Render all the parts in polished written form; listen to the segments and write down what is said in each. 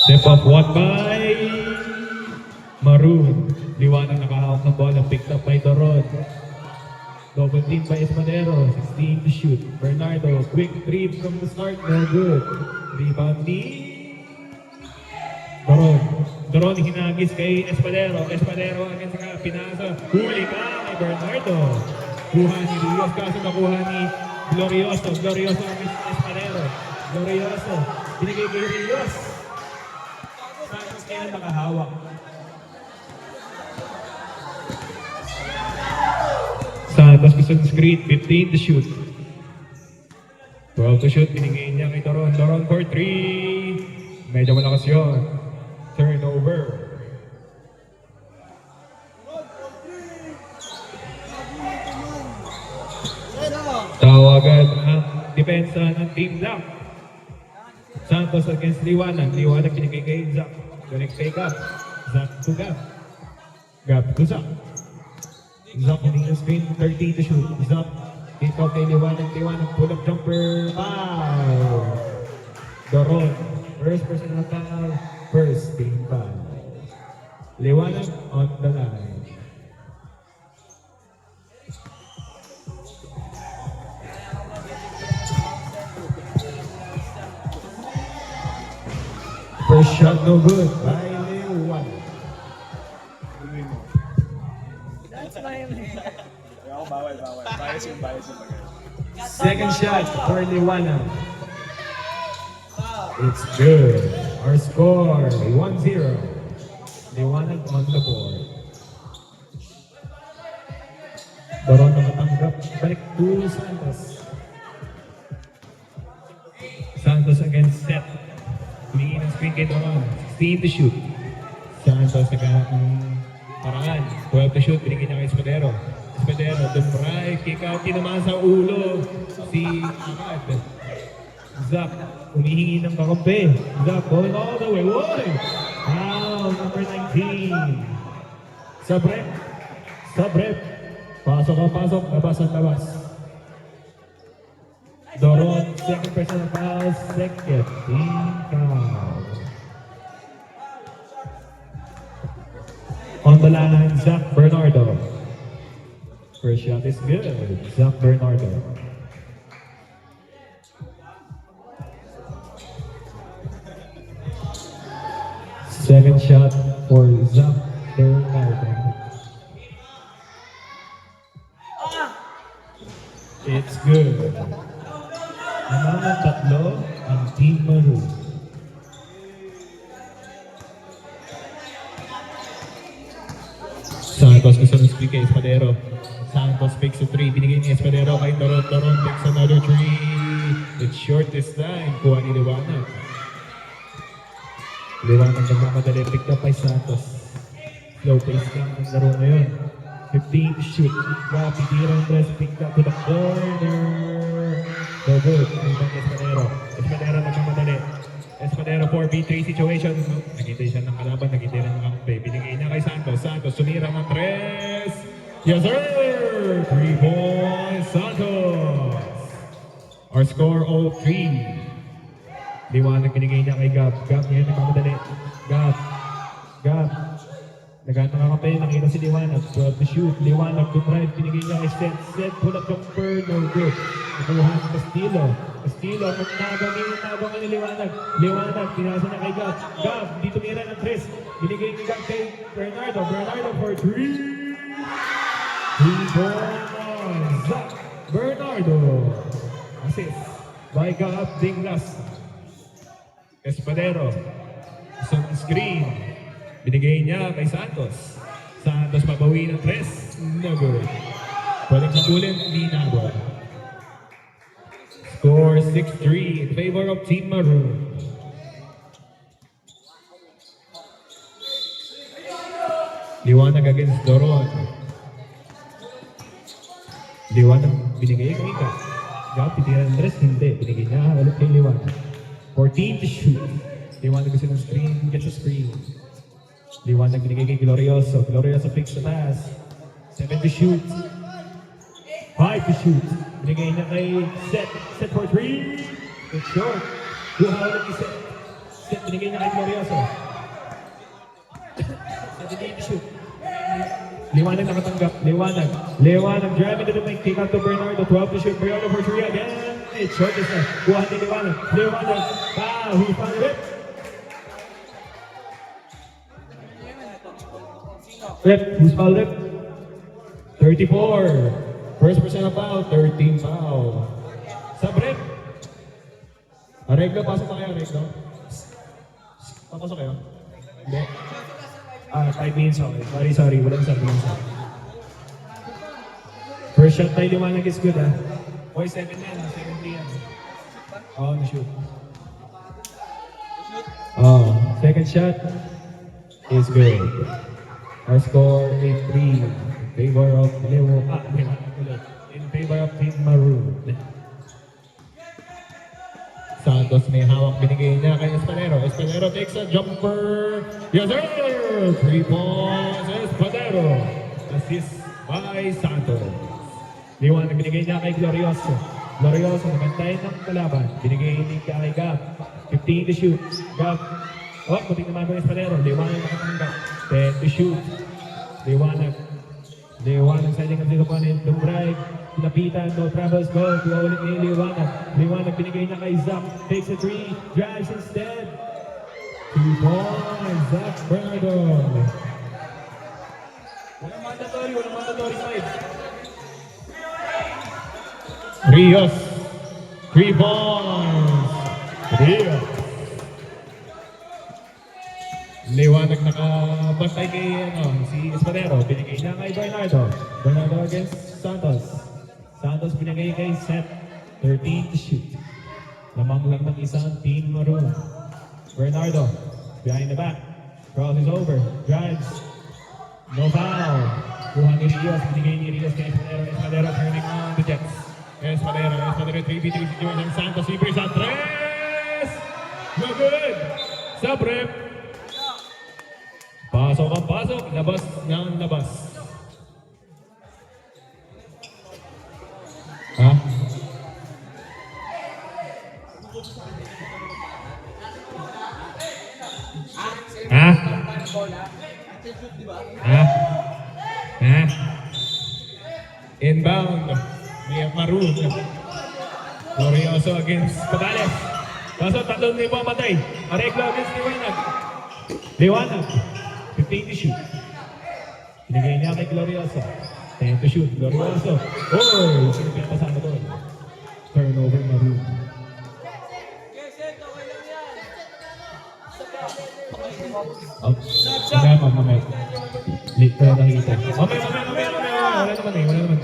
Step up one by Maroon. Liwanag nakahawak ng bola, picked up by Doron. Double team by Espadero, 16 to shoot. Bernardo, quick three from the start, no good. Rebound ni Doron. Doron hinagis kay Espadero. Espadero against ka, pinasa. Huli ka kay Bernardo. Kuha ni Rios, kaso nakuha ni Glorioso. Glorioso against Espadero. Glorioso, binigay kay Rios. Santos kaya nakahawak. Santos gusto ng screen, 15 to shoot. 12 to shoot, binigay niya kay Doron. Doron for 3. Medyo malakas yun. Turnover. Tawagan ang depensa ng Team Black. Santos against Liwanag. Liwanag binigay kay Zach. Connect kay Gab. Zach to Gab. Gab to Zach. Zach winning the screen, 30 to shoot. Zach, kick out kay Liwanag. Liwanag, pull up jumper. Foul! Doron, first personal foul, first team foul. Liwanag on the line. First shot no good by Liwanag. Second shot for Liwanag. It's good. Our score 1-0. Liwanag on the board. Doron nakatanggap. Balik to Santos. Santos against Seth. Humingi ng screen kay Doron. 16 to shoot. Santos nagkakang paraan. 12 to shoot. Binigyan niya kay Espadero. Espadero, dumray, kick out, tinamaan sa ulo si Akad. Zach, humihingi ng kakampi. Zach, going all the way. Woy! Wow, number 19. Sabrep. Sabrep. Pasok ang pasok, labas ang labas. Doron, second personal foul, second team foul. On the line, Zach Bernardo. First shot is good. Zach Bernardo. Second shot for Zach Bernardo. It's good. Naman ang tatlo ang Team Maroon. Santos gusto ng speak kay Espadero. Santos picks a 3. Binigay ni Espadero kay Doron. Doron picks another 3. It's short this time. Kuha ni Liwanag. Liwanag nagmamadali. Picked up by Santos. Slow pace lang ang laro ngayon. 15 to shoot. Grabe, tirang press. Picked up to the corner. No good. Ibang Espadero. Espadero nagmamadali. Espadero 4v3 situation. Nakita siya ng kalaban. Nakita siya ng kampe. Binigay niya kay Santos. Santos sumira ng 3. Yes sir! 3 points Santos! Our score 0-3. Liwanag binigay niya kay Gab. Gab niya nagmamadali. Gab. Gab. Nagkakakampi. Nakita si Liwanag. 12 to shoot. Liwanag to drive. Binigay niya kay Seth. Seth pull up jumper. No good. Nakuha ni Castillo. Castillo. Nabang ni Liwanag. Liwanag. Pinasa na kay Gab. Gab. Dito tumira ng 3. Binigay ni Gab kay Bernardo. Bernardo for 3. 3 points. Zach Bernardo. Assist by Gab Dinglas. Espadero. Isang screen. Binigay niya kay Santos. Santos pabawi ng 3. No good. Pwedeng sagulit ni Nabo. Score 6-3 in favor of Team Maroon. Liwanag against Doron. Liwanag binigay kay Gab. Gab, titira ng 3. Hindi. Binigay niya ulit kay Liwanag. 14 to shoot. Liwanag gusto ng screen. Gets a screen. Liwanag binigay kay Glorioso. Glorioso picks the pass. 7 to shoot. 5 to shoot. Binigay niya kay Seth. Seth for 3. It's short. Kuha ulit ni Seth. Set, binigay niya kay Glorioso. 17 to shoot. Liwanag nakatanggap. Liwanag driving to the paint. Kick out to Bernardo. 12 to shoot. Bernardo for 3 again. It's short is na. Kuha ni Liwanag. He found it. Who's fouled it? 34. First percent of foul. 13 foul. Sabrip. Areglo, pasok pa kayo, Areglo. Papasok kayo? Hindi. 5 minutes okay. Sorry. Walang sabihin sa akin. First shot tayo Liwanag is good Boy, 7 yan. 7-3 yan. Na-shoot. Second shot is good. Our score is 3 in favor of in favor of Team Maroon. Santos may hawak, binigay niya kay Espadero. Espadero takes a jumper. Yes sir! 3 points, Espadero. Assist by Santos. Liwanag, binigay niya kay Glorioso. Glorioso, nabantayin ng kalaban. Binigay niya kay Gab. 15 to shoot. Gab. Puting naman ko Espadero. Liwanag nakatanggap. 10 to shoot. Liwanag setting up dito pa rin. Dumrive. Pinapitan, no travels, go. Kuha ulit ni Liwanag. Liwanag, binigay niya kay Zach. Takes a 3, drives instead. 2 points, Zach Bernardo. Walang mandatory 5. Rios. 3 points. Rios. Liwanag nakabantay kay si Espadero. Binigay niya kay Bernardo. Bernardo against Santos. Santos binigay kay Seth. 13 to shoot. Lamang lang ng isang Team Maroon. Bernardo, behind the back. Crosses over. Drives. No foul. Kuha ni Rios. Binigay ni Rios kay Espadero. Espadero turning on the Jets. Espadero 3v3 si Jordan Santos. Libre sa 3! No good! Sa prep. Pasok. Labas ng labas. Inbound. May Maroon. Glorioso against Cabales. Kaso 3,000 matay. Areglo against Liwanag. 15 to shoot. Binigay niya kay Glorioso. 10 to shoot. Glorioso. Sino pinapasama doon? Turnover Maroon. Mamaya. Late pa na nakikita. Mamaya. Wala naman.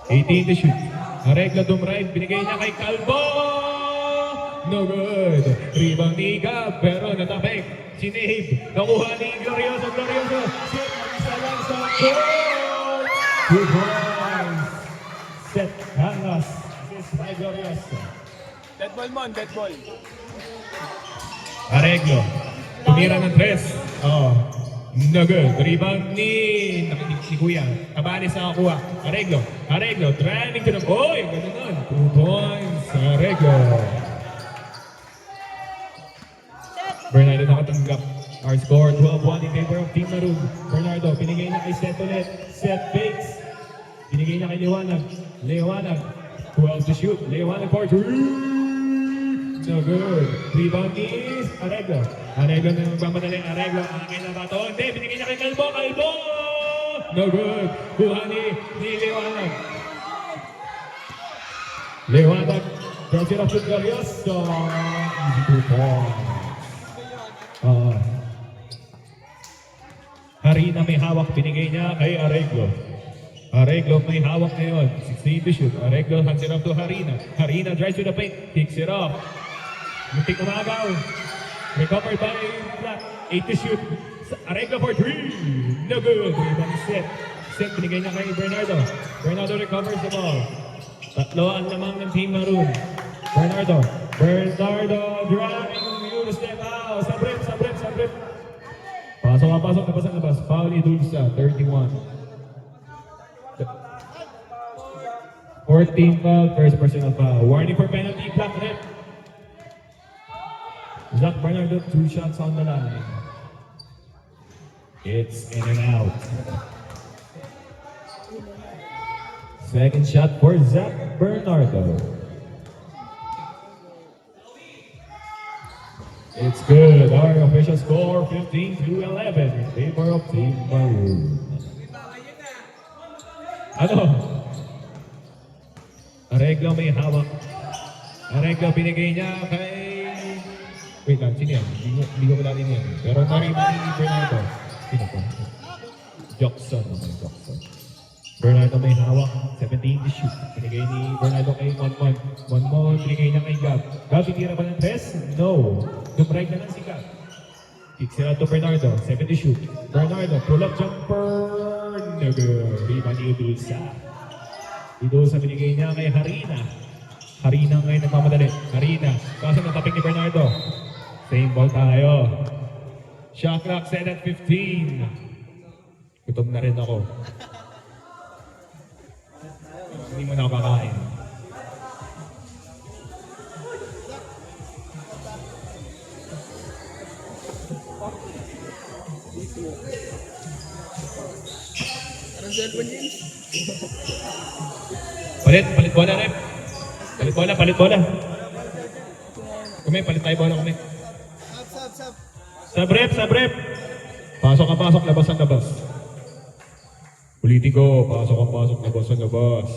18 to shoot. Areglo dumrive. Binigay niya kay Calvo. No good. Rebound ni Gab, pero natapik. Si Nahib. Nakuha ni Glorioso. Set. Isa lang sa goal. 2 points. Set. Hangas. Assist by Glorioso. Dead ball. Areglo. Tumira ng 3. No good. Rebound ni Kuya. Cabales na kakuha. Areglo. Driving to the... Ganda nun. 2 points. Areglo. Bernardo nakatanggap. Our score 12-1 in favor of Team Maroon. Bernardo, pinigay na kay Seth ulit. Seth fakes. Pinigay na kay Liwanag. 12 to shoot. Liwanag for 3. No good. Rebound is Areglo na magmamadali. Areglo, akin na bato. Hindi, binigay niya kay Calvo. No good. Kuha ni Liwanag. Cross it up to Glorioso. Easy 2 points. Harina may hawak, binigay niya kay Areglo. Areglo may hawak ngayon. 16 to shoot. Areglo hands it up to Harina. Harina drives to the paint. Kicks it off. Muntik umagaw. Recovered by Black. 8 to shoot. Areglo for 3. No good. Rebound set. Set binigay niya kay Bernardo. Bernardo recovers the ball. 3 ang lamang ng Team Maroon. Bernardo driving. You step out. Sabrip. Pasok. Labas. Foul ni Dulsa. 31. 14 foul. First personal foul. Warning for penalty. Black net. Zach Bernardo, 2 shots on the line. It's in and out. Second shot for Zach Bernardo. It's good. Our official score 15-11 in favor of Team Maroon. Ano? Areglo may hawak. Areglo binigay niya kay... Wait lang, sino yan? Hindi ko pala rin yan. Pero narinig ni Bernardo. Sino po? Jackson naman, Jackson. Bernardo may hawak. 17 to shoot. Binigay ni Bernardo kay Monmon. Monmon, binigay niya kay Gab. Gab, tira ba ng 3? No. Dumride na lang si Gab. Kick sila to Bernardo. 7 to shoot. Bernardo, pull-up jumper. No good. Rebound ni Idulsa. Idulsa binigay niya kay Harina. Harina ngayon nagmamadali. Harina. Kaso natapik ni Bernardo. Same ball tayo. Shot clock set at 15. Gutom na rin ako. Hindi mo na ako kakain. Palit bola, rep. Palit bola. Palit tayo bola kami. Sab rep. Pasok, labas ang labas. Politiko, pasok, labas ang labas.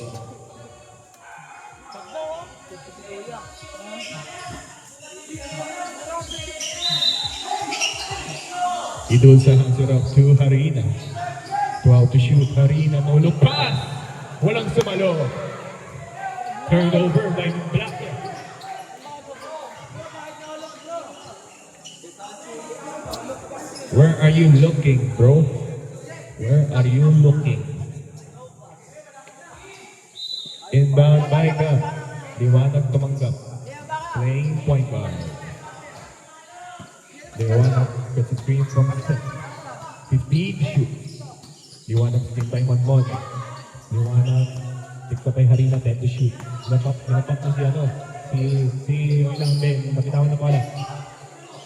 Idulsa ang sirap to Harina. 12 to shoot. Harina, no look pass. Walang sumalo. Turnover by Black. Where are you looking, bro? Where are you looking? Inbound by Gab. Liwanag tumanggap. Playing point guard. Liwanag gets a screen from the set. 15 to shoot. Liwanag screen by Monmon. Liwanag tikta by Harina, 10 to shoot. Lapat na si ilang men. Napitawan na pala.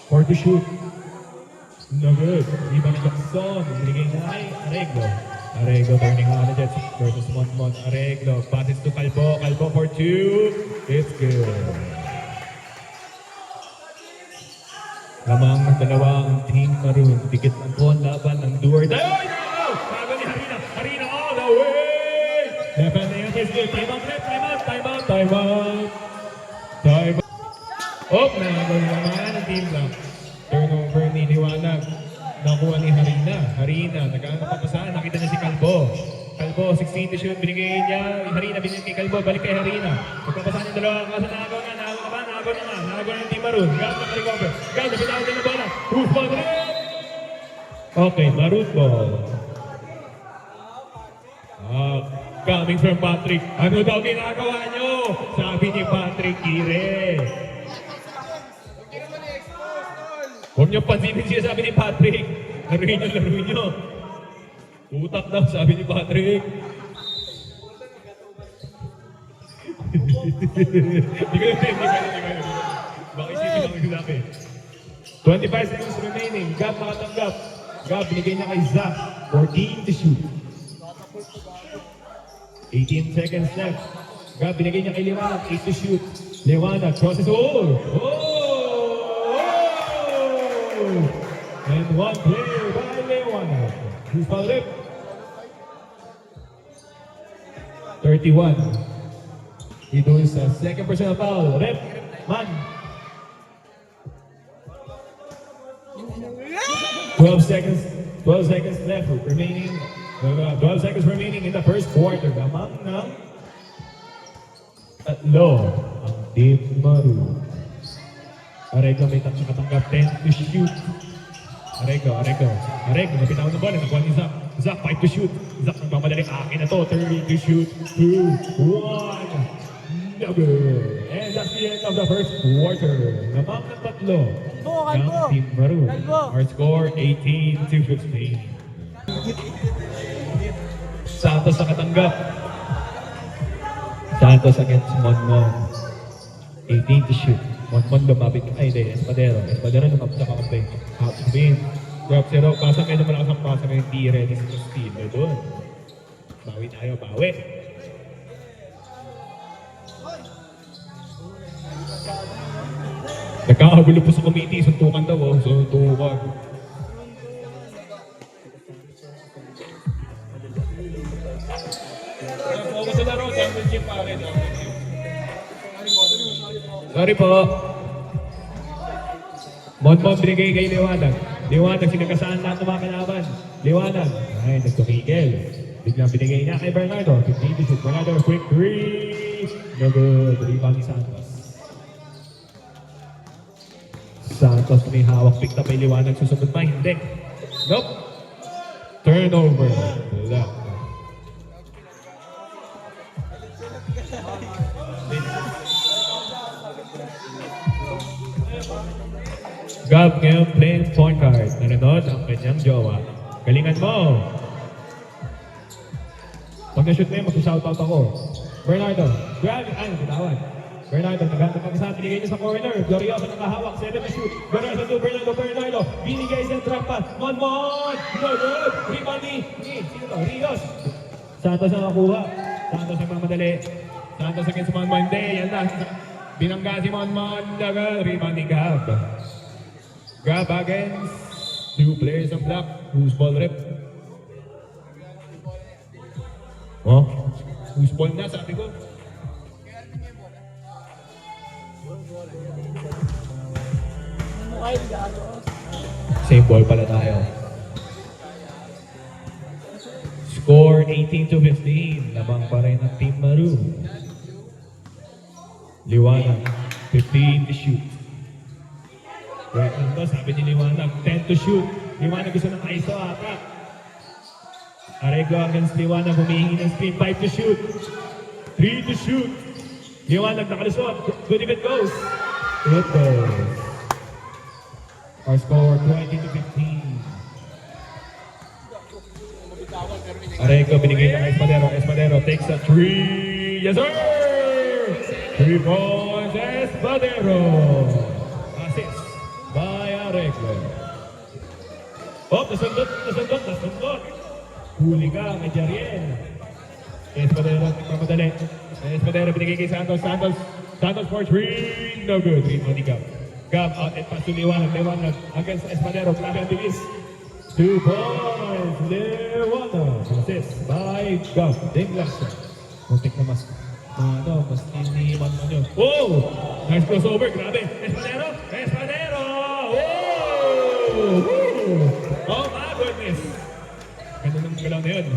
4 to shoot. No good. Rebound ni Jackson. Binigay na kay Areglo. Areglo turning on the Jets versus Monmon. Areglo. Passes to Calvo. Calvo for 2. It's good. Lamang ng dalawang Team Maroon. Dikit ang po ang laban ng Duward. Ay! No! Bago ni Harina. Harina all the way! Level na yun. It's good. Time out. Oh! Nagawin naman ang team lang. Turnover ni Liwanag. Nakuha ni Harina. Nag-ano pa saan? Nakita niya si Calvo. Calvo, 16 to shoot. Binigay niya. Harina binigay kay Calvo. Balik kay Harina. Magpapasaan yung dalawa. Kaso nagawa na. Nagawa na yung Team Maroon. Gab na recover. Gab na pinawag din na bola. Who's ball rin? Okay, Maroon ball. Coming from Patrick. Ano daw ginagawa nyo? Sabi ni Patrick Kire. Huwag niyo pansinin siya, sabi ni Patrick. Laruin niyo. Utak daw, sabi ni Patrick. Di ko na. Bakit isipin lang yung laki. 25 seconds remaining. Gab nakatanggap. Gab, binigay niya kay Zach. 14 to shoot. 18 seconds left. Gab, binigay niya kay Liwanag. 8 to shoot. Liwanag, crosses all. And one player by Liwanag. Who's fouled it? 31. Ito is a second personal foul. Rep, man. 12 seconds left remaining. 12 seconds remaining in the first quarter. Lamang ng tatlo ang Team Maroon. Areglo may katanggap 10 to shoot. Areglo. Napitawan ng bola. Nakuha ni Zach. Zach, 5 to shoot. Zach, nagmamadali. Akin na to. 30 to shoot. 2, 1. No good. And that's the end of the first quarter. Lamang ng tatlo ng Team Maroon. Our score, 18 to 15. Santos nakatanggap. Santos against Monmon. 18 to shoot. Monmon lumapit. Ay, hindi. Espadero. Espadero lumapit sa kakampi. Half spin. Drop zero. Pasang medyo malakas ang pasang ngayon. Di ready sa steal. Doon. Bawi tayo. Bawi. Nagkakagulo po sa committee. Suntukan daw. Oh. Suntukan. Focus sa laro. Championship pa rin. Sorry po. Monmon binigay kay Liwanag. Liwanag, sinagasaan lahat ng mga kalaban. Liwanag. Ay, nagtukigil. Biglang binigay niya kay Bernardo. 15 to shoot. Bernardo, quick three. No good. Rebound ni Santos. Santos may hawak. Picked up kay Liwanag. Susunod pa, hindi. Nope. Turnover. Wala. Gab ngayon playing point guard. Nanonood ang kanyang jowa. Galingan mo! Pag na-shoot mo yun, mag-shoutout ako. Bernardo, grab it! Ano, bitawan. Bernardo, naghanap ang isa, binigay niya sa corner. Glorioso nakahawak, 7 to shoot. Glorioso to Bernardo. Binigay sa trap pass. Monmon! No good! Rebound ni, sino to? Rios. Santos ang nakuha. Santos ang mamadali. Santos against Monmon. Hindi, yan na. Binangga si Monmon. Rebound ni Gab. Gab against two players on block. Who's ball rep? Oh, who's ball na sabi ko? Same ball pala tayo. Score 18 to 15. Lamang pa rin ang Team Maru. Liwanag, 15 to shoot. Right nito, sabi ni Liwanag, 10 to shoot. Liwanag gusto ng ISO ata. Arego against Liwanag, humihingi ng screen. 5 to shoot. 3 to shoot. Liwanag nakalusot. Good if it goes. It goes. Our score, 20 to 15. Arego binigay ng Espadero. Espadero takes a 3. Yes, sir! 3 points, Espadero. Assist by Arego. Oh, nasundot. Huli ka kay Jariel. Espadero, nagmamadali. Espadero binigay kay Santos. Santos for 3. No good. Rebound ni Gab. Gab out and pass to Liwanag. Liwanag against Espadero. Grabe ang bilis. 2 points. Liwanag. Assist by Gab. Dinglas. Muntik na mas iniwan mo yun. Oh! Nice crossover. Grabe. Espadero! Oh! Oh my goodness. Ganun ang galaw na yun.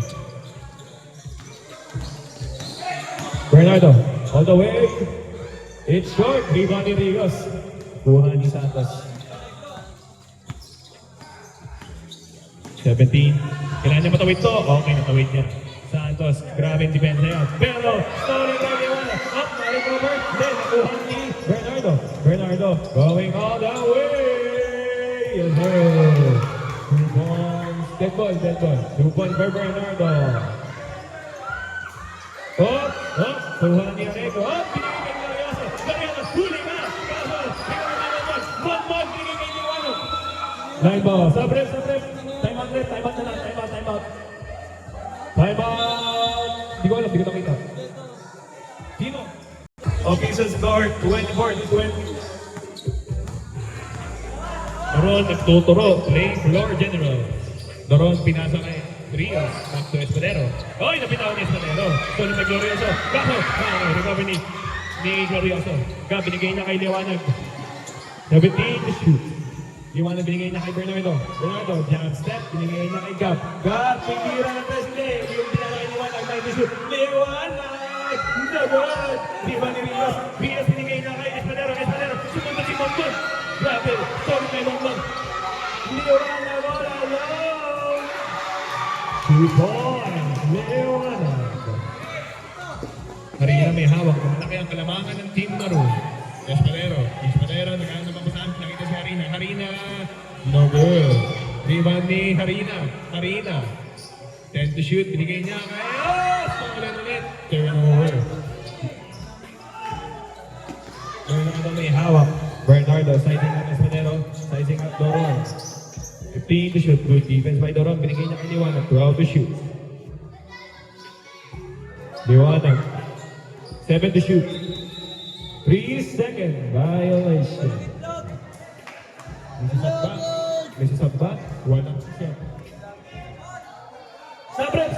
Bernardo, all the way. It's short. Rebound ni Rigos. Kuha ni Santos. 17. Kailangan niya matawid to. Okay, natawid niya. Santos, grabe yung depensa yan. Pero, stolen by Liwanag. Up, na-recover. Then, nakuha ni Bernardo. Bernardo, going all the way. Yes, sir. 2 points. Dead ball. 2 points for Bernardo. Oh, kuha ni Arego. Oh, binigay kay Glorioso. Glorioso, huli ka. Kaso, Monmon, binigay kay Liwanag. Line ball. Sa prep. Time out na lang. Time out. Hindi ko alam, hindi ko nakita. Sino? Okay, so score 24 to 20. Doron nagtuturo, playing floor general. Doron pinasa kay Rios, back to Espadero. Oy, napitawan ni Espadero. So, na Glorioso. Kaso, recover ni Glorioso. Gab, binigay niya kay Liwanag. 17 to shoot. Liwanag binigay niya kay Bernardo. Jump step, binigay niya kay Gab. Gab, pinira ng Presley. Yung binala kay Liwanag, 9 to shoot. Liwanag! Nagod! Diba ni Rios? Rios binigay niya kay Espadero. Sumunod si Monmon. Grabe, sorry kay Monmon. Liwanag, wala lang. 2 points, Liwanag. Harina may hawak. Malaki ang kalamangan ng Team Maru. Espadero, nagkaroon ng pamusahan. Nakita si Harina. No good. Rebound ni Harina. 10 to shoot. Binigay niya kay Stolen ulit. Turnover. Bernardo may hawak. Bernardo, sizing up Espadero, sizing up Doron. 15 to shoot, good defense by Doron, binigay niya kay Liwanag, 12 to shoot. Liwanag, 7 to shoot. 3-second violation. May sasabba, walang siya. Sabrep.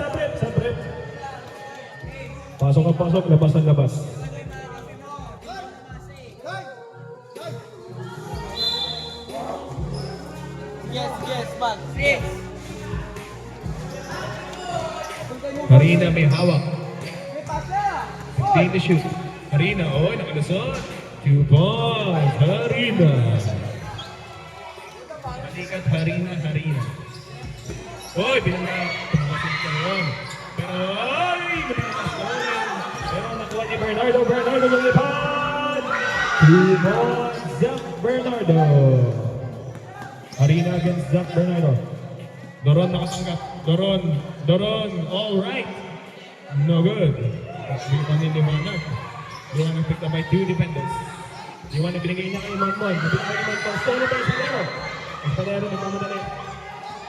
Pasok ang pasok, labas ang labas. Yes, man. Harina may hawak. 15 to shoot. Harina, nakalusot. 2 points. Harina. Balikat Harina. Binangga. Tumasin ka naman. Pero nakuha ni Bernardo. Bernardo lumipad. 2 points. Zach Bernardo. Harina against Zach Bernardo. Doron nakatanggap. Doron. All right. No good. Binigyan ni Liwanag. Liwanag picked up by 2 defenders. Liwanag binigay niya kay Monmon. Binigay kay Monmon. Solo by Espadero. Espadero nagmamadali.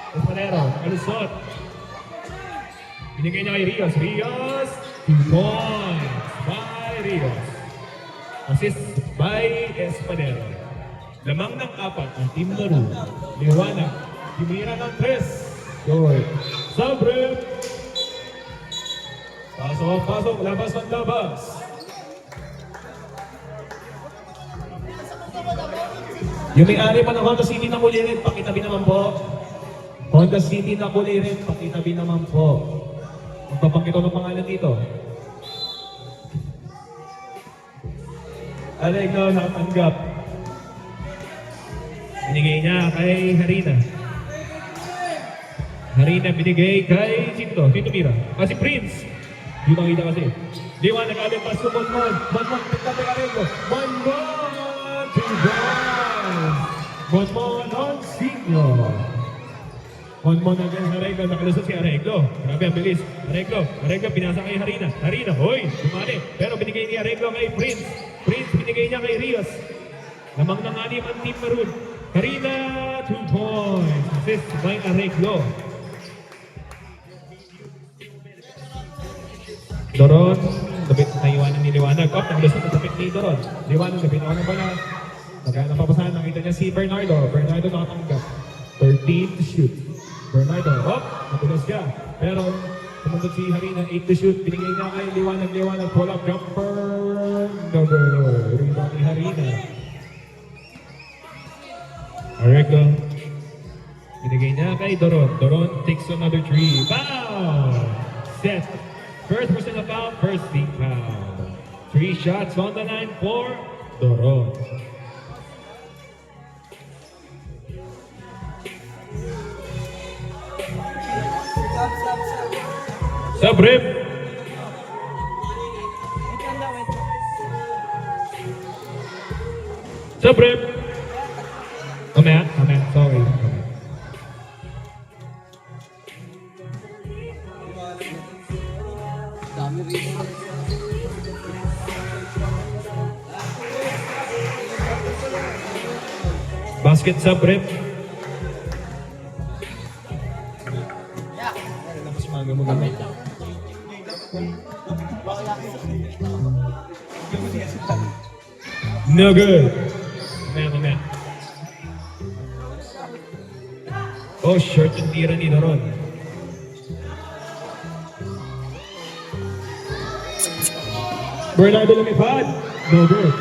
Espadero, nakalusot. Binigay niya kay Rios. 2 points by Rios. Assist by Espadero. Lamang ng 4 ang Team Laro. Liwanag. Timira ng 3. Good. Sabrep. Pasok. Labas. Yung may-ari pa ng Honda City na kulirin, pakitabi naman po. Honda City na kulirin, pakitabi naman po. Magpapakita ng pangalan dito. Alegno nakatanggap. Binigay niya kay Harina. Harina binigay kay Cinto Mira. Kasi Prince. Di makita kasi. Liwanag agad pas ko Monmon. Monmon, pick up kay Arego. Monmon to down. Monmon on senior. Monmon against Arego. Nakalusot si Arego. Grabe ang bilis. Arego pinasa kay Harina. Harina, dumali. Pero binigay ni Arego kay Prince. Prince binigay niya kay Rios. Lamang ng 6 ang Team Maroon. Harina, 2 points. Assist by Arego. Doron, lapit na iwanan ni Liwanag. Naglusot na lapit ni Doron. Liwanag, lapit ako ng bala. Nagkaya napapasahan, nakita niya si Bernardo. Bernardo nakatanggap. 13 to shoot. Bernardo, napunas siya. Pero, sumunod si Harina, 8 to shoot. Binigay niya kay Liwanag. Pull up jumper. No good. Rebound ni Harina. Arego. Binigay niya kay Doron. Doron takes another 3. Foul! Set. First personal foul, first team foul. 3 shots on the line for Doron. Sabrep. Mamaya, sorry. Basket Sabrep. Tapos maga mo gamit. No good. Mamaya. Short yung tira ni Doron. Bernardo lumipad. No good.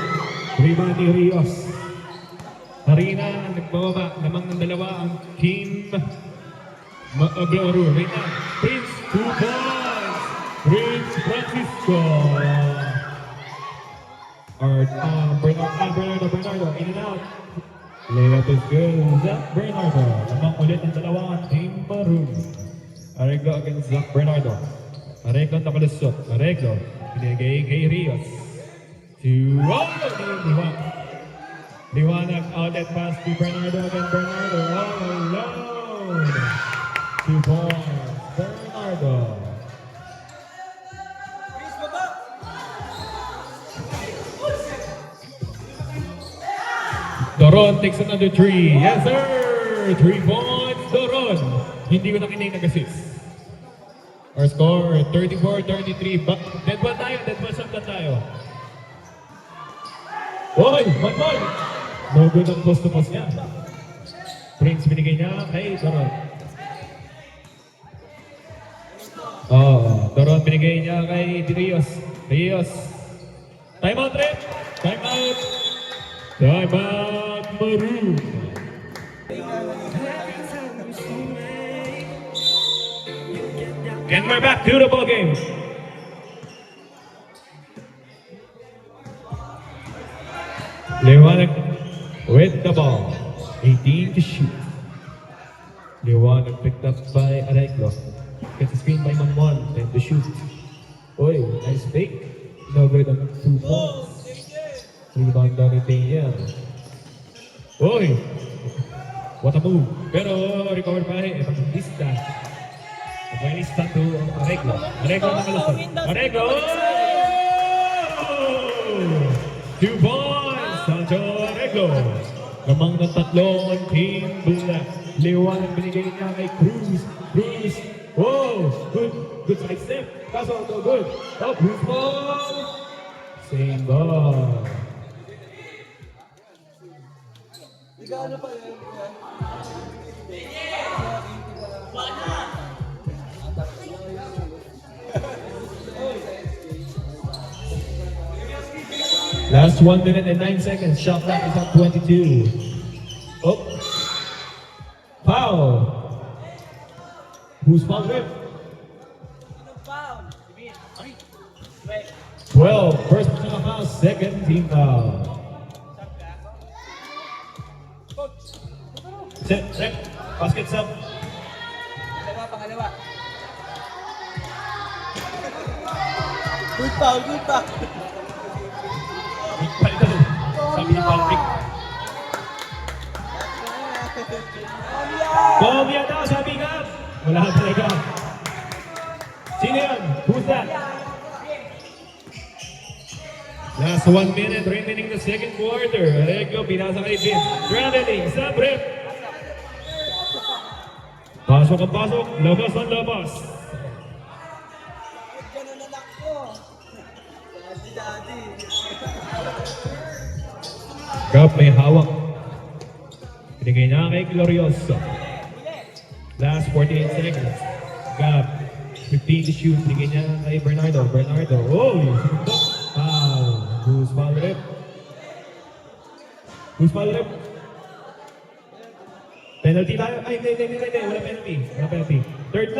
Rebound ni Rios. Harina nagbababa. Lamang ng 2 ang Team Maglaro. Harina. Prince, 2 points. Prince Francisco. Bernardo. In and out. Layup is good. Zach Bernardo. Lamang ulit ang 2 ang Team Maroon. Arego against Zach Bernardo. Arego nakalusot. Arego. Binigay kay Rios. Liwanag outlet pass to Bernardo against Bernardo. All alone. 2 points. Bernardo. Doron takes another 3. Yes, sir! 3 points, Doron. Hindi ko na nag-assist. Our score, 34-33. Dead ball tayo, dead ball shot na tayo. Oy, man! No good ang post to post niya. Prince binigay niya kay Doron. Doron binigay niya kay Rios. Time out, Red! Time out! Time out, Maroon! And we're back to the ball game. Liwanag with the ball. 18 to shoot. Liwanag picked up by Areglo. Gets a screen by Manuel. 10 to shoot. Oy, nice fake. No good on 2 points. Rebound down ni Tia. Oy! What a move. Pero recover pa rin. Evangelista. Evangelista to Areglo. Areglo nakalusot. Areglo! 2 points. Sancho Areglo. Lamang ng tatlong team black. Liwanag binigay niya kay Cruz. Oh! Good side step. Kaso, no good. Oh, Cruz ball. Same ball. Last 1 minute and 9 seconds. Shot clock is at 22. Oh. Foul. Who's fouled it? 12. First personal foul, second team foul. Set. Basket up. Pangalawa. Good foul. Palitan. Sabi ni Patrick. Komia daw, sabi nga. Wala talaga. Sino yan? Who's that? Last 1 minute remaining the second quarter. Areglo, pinasa kay Vince. Traveling, sa rep. Pasok ang pasok. Labas ang labas. Ganun anak ko. Daddy. Gab may hawak. Binigay niya kay Glorioso. Last 48 seconds. Gab, 15 to shoot. Binigay niya kay Bernardo. Oh, foul. Who's fouled it? Penalty tayo? Ay, hindi. Wala penalty. Third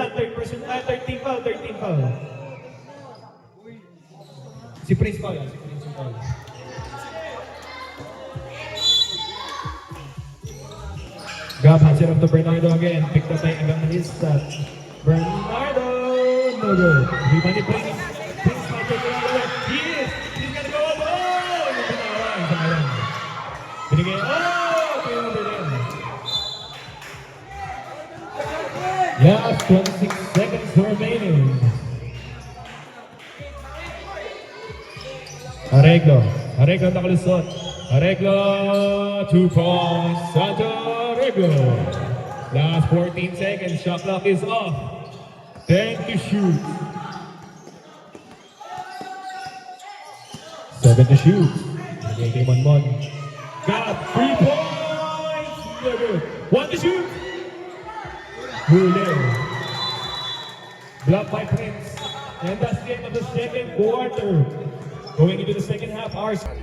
team foul. Si Prince foul. Gab hands it up to Bernardo again. Picked up by Evangelista. Bernardo! No good. Rebound ni Prince. Prince foul to Bernardo. He's gonna go up. Sayang. Binigay. Pinunod din. Yes, 26 seconds remaining. Areglo nakalusot. Areglo, 2 points. Sancho Areglo. Last 14 seconds. Shot clock is off. 10 to shoot. 7 to shoot. Okay, 1-1. Got 3 points. No good. 1 to shoot. Huli. Blocked by Prince. And that's the end of the second quarter. Going into the second half, ours. Back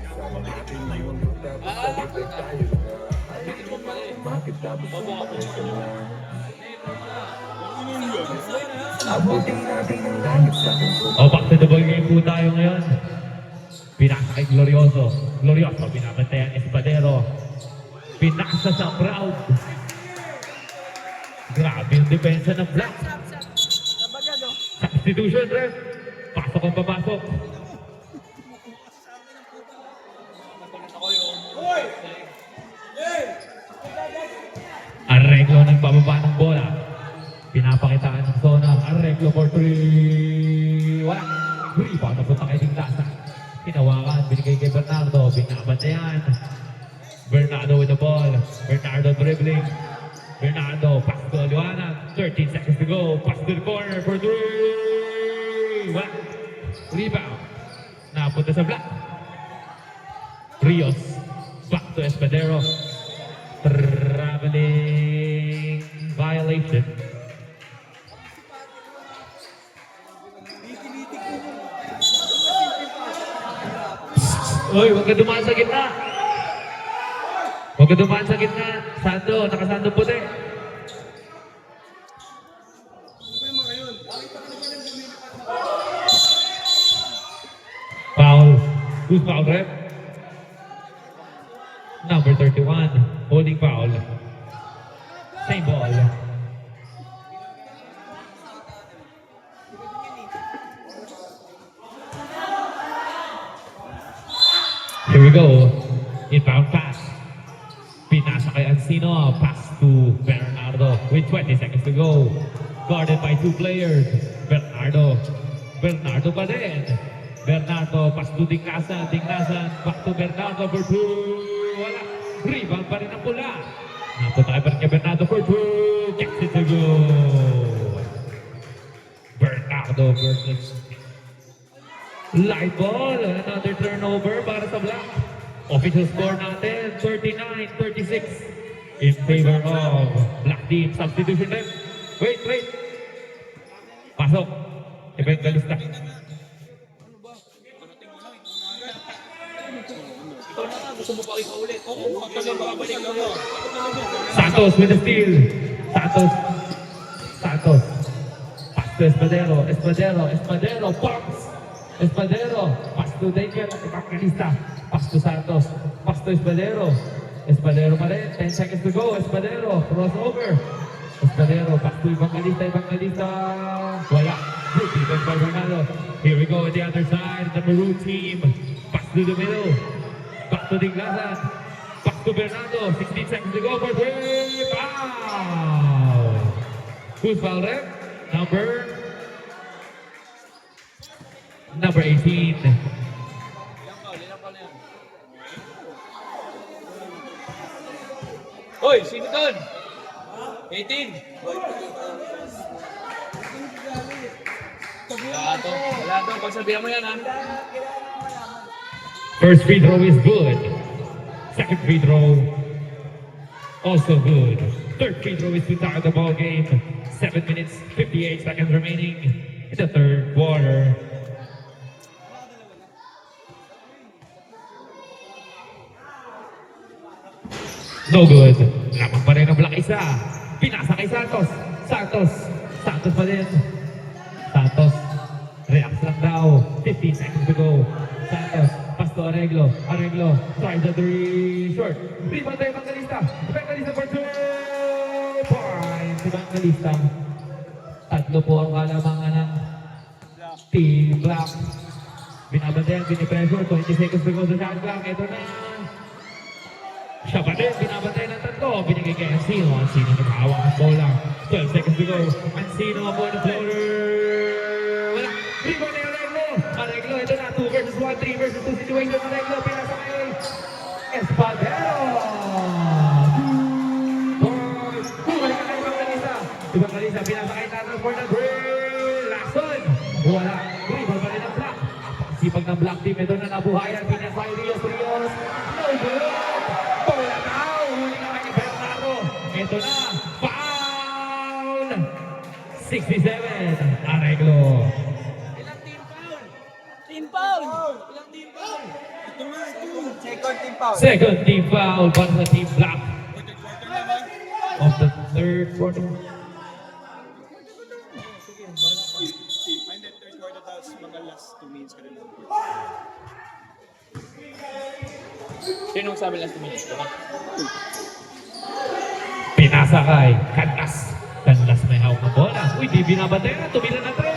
to the ball game po tayo ngayon. Pinasa kay Glorioso, binabantayan Espadero. Pinasa sa crowd. Grabe yung depensa ng Black. Substitution, ref. Pasok ang papasok. Areglo nagbababa ng bola. Pinapakitaan ng zona. Areglo for 3. Wala. Rebound na punta kay Dinglasa. Hinawakan. Binigay kay Bernardo. Binabantayan. Bernardo with the ball. Bernardo dribbling. Bernardo, pass to Aliwana. 13 seconds to go. Pass to the corner for three. Wala. Rebound. Napunta sa block. Rios. Back to Espadero. Traveling violation. Uy, huwag ka dumaan sa gitna. Huwag ka dumaan sa gitna. Sando, nakasando puti. Foul. Who's foul, rep? Number 31. Holding foul. Same ball. Here we go. Inbound pass. Pinasa kay Ancino. Pass to Bernardo with 20 seconds to go. Guarded by two players. Bernardo. Bernardo pa din. Bernardo, pass to Dignasan. Dignasan, back to Bernardo for two. Wala. Rebound pa rin ang pula. Napunta pa rin kay Bernardo for two. Gets it to go. Bernardo versus light ball. Another turnover para sa Black. Official score natin, 39-36 in favor of Black team. Substitution time. Wait. Pasok. Evangelista. Gusto mo pa ikaw ulit? Oo, kasi babalik ako. Santos with the steal. Santos. Pass to Espadero. Espadero. Box. Espadero. Pass to Daniel. Evangelista. Pass to Santos. Pass to Espadero. Espadero pa rin. 10 seconds to go. Espadero. Crossover. Espadero. Pass to Evangelista. Wala. Good defense by Bernardo. Here we go on the other side. The Maroon team. Pass to the middle. Back to Diglasan. Back to Bernardo. 16 seconds to go for three. Foul. Who's foul, rep? Number 18. Ilang foul na yan? Hoy, sino doon? 18. Wala to. Pagsabihan mo yan, ha? First free throw is good. Second free throw, also good. Third free throw is to tie the ball game. 7 minutes, 58 seconds remaining in the third quarter. No good. Lamang pa rin ang Black isa. Pinasa kay Santos. Santos pa din. Santos. Reacts lang daw. 15 seconds to go. Santos. Pass to Arreglo. Tries the three. Short. Rebound tayo Evangelista. Evangelista for 2 points. Evangelista. Tatlo po ang kalamangan ng Team Black. Binabantayan, binipressure. 20 seconds to go sa shot clock. Ito na. Siya pa din, binabantayan ng tatlo. Binigay kay Ancino. Ancino nakahawak ang bola. 12 seconds to go. Ancino po the floater. Wala. Rebound na Arreglo, ito na, 2 versus 1, 3 versus 2 situation. Arreglo, pinasa kay Espadero. Bumalik na kay Evangelista, pinasa kay Tatas for the break. Last one. Wala. Rebound pa rin ang Black. Sipag ng Black team, ito na nabuhayan. Pinasa kay Rios. No good. Bola now. Huli na kay Bernardo. Ito na. Foul. 67. Arreglo. Team foul! Ilang team foul? Ito nga, ito. Second team foul. Second team foul para sa Team Black of the third quarter. Third quarter tapos mga last 2 minutes ka rin. Sinong sabi last 2 minutes? Diba? Pinasa kay Canlas. Canlas may hawak ng bola. Uy, di binabatay na. Tumila na 3.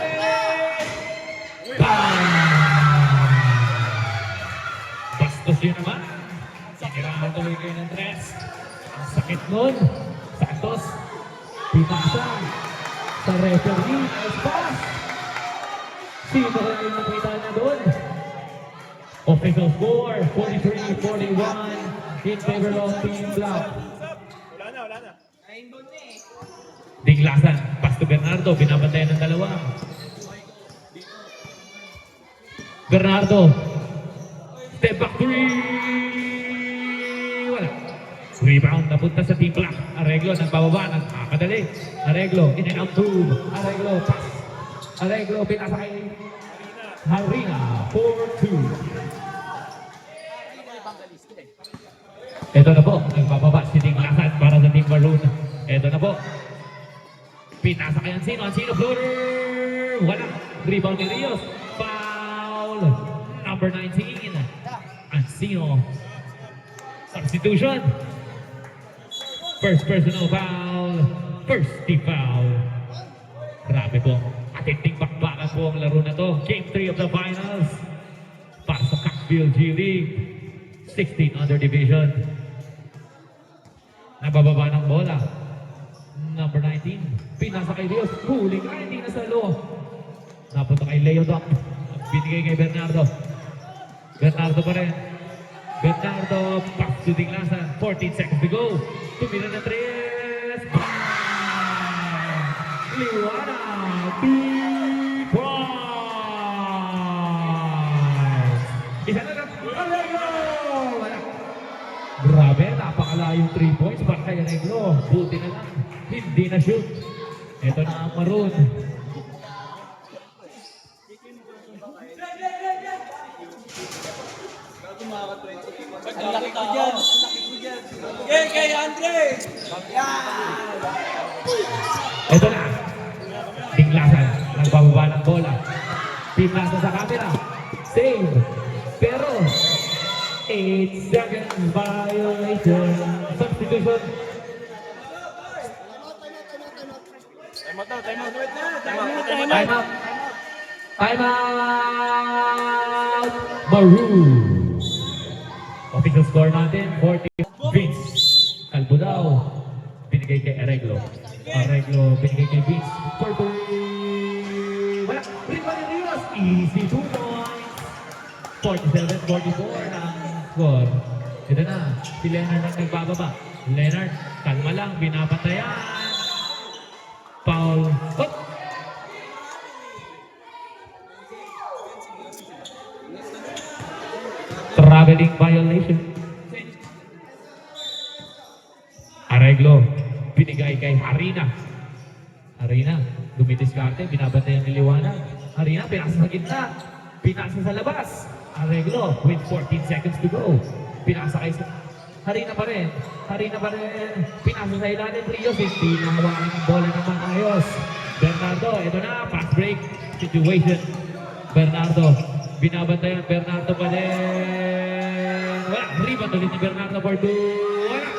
Bastos yun naman. Sinirahan tuloy kayo ng 3. Ang sakit nun. Santos. Pinasa. Sa referee. Nice pass. Sino kaya yung nakita niya doon? Official score, 43-41 in favor of Team Black. Wala na. Diglasan, pass to Bernardo, binabantayan ng dalawa. Bernardo, step back three, wala. Rebound, napunta sa Team Black. Arreglo, nagbababa, nagkakadali. Arreglo, in and out move. Arreglo, pass. Arreglo, pinasa kay Harina, 4-2. Ito na po, nagbababa si Diglasan para sa Team Maroon. Ito na po. Pinasa kay Ancino, Ancino floater! Wala. Rebound ni Rios. Foul. Number 19. Ancino. Substitution. First personal foul. First team foul. Grabe po. Atinding bakbakan po ang laro na to. Game 3 of the finals. Para sa Cockville G League. 16 under division. Nabababa ng bola. Number 19. Pinasa kay Rios. Huling ay hindi na sa loob. Napunta kay Leo Doc. Binigay kay Bernardo. Bernardo pa rin. Bernardo. Pass to Diglasan. 14 seconds to go. Tumira na 3. Liwana. 3 points. Isa na lang. Wala. Grabe. Napakalayong 3 points. Para kay Arreglo. Buti na lang. Hindi na shoot. Ito na ang Maroon. Ang laki ko dyan. Kay Andre! Ito na. Diglasan. Nagbababa ng bola. Pinasa sa camera. Save. Pero 8 seconds violation. Substitution. Time out. Time out. Maroon. Official score natin, 40. Vince. Albudao. Binigay kay Arreglo. Arreglo, binigay kay Vince. For three. Wala. Rima ni Rios. Easy 2 points. 47-44 ang score. Ito na. Si Leonard ang nagbababa. Leonard, kalma lang. Binabantayan. Foul. Oh! Traveling violation. Arreglo. Binigay kay Harina. Harina. Dumidiskarte. Binabantayan ni Liwanag. Harina. Pinasa sa gitna. Pinasa sa labas. Arreglo. With 14 seconds to go. Pinasa kay Harina pa rin. Harina pa rin. Pinasa sa ilalim. Rios. Hindi nahawakan ng bola ng maayos. Bernardo. Ito na. Fast break situation. Bernardo. Binabantayan. Bernardo pa rin. Wala. Rebound ulit ni Bernardo for 2. Wala.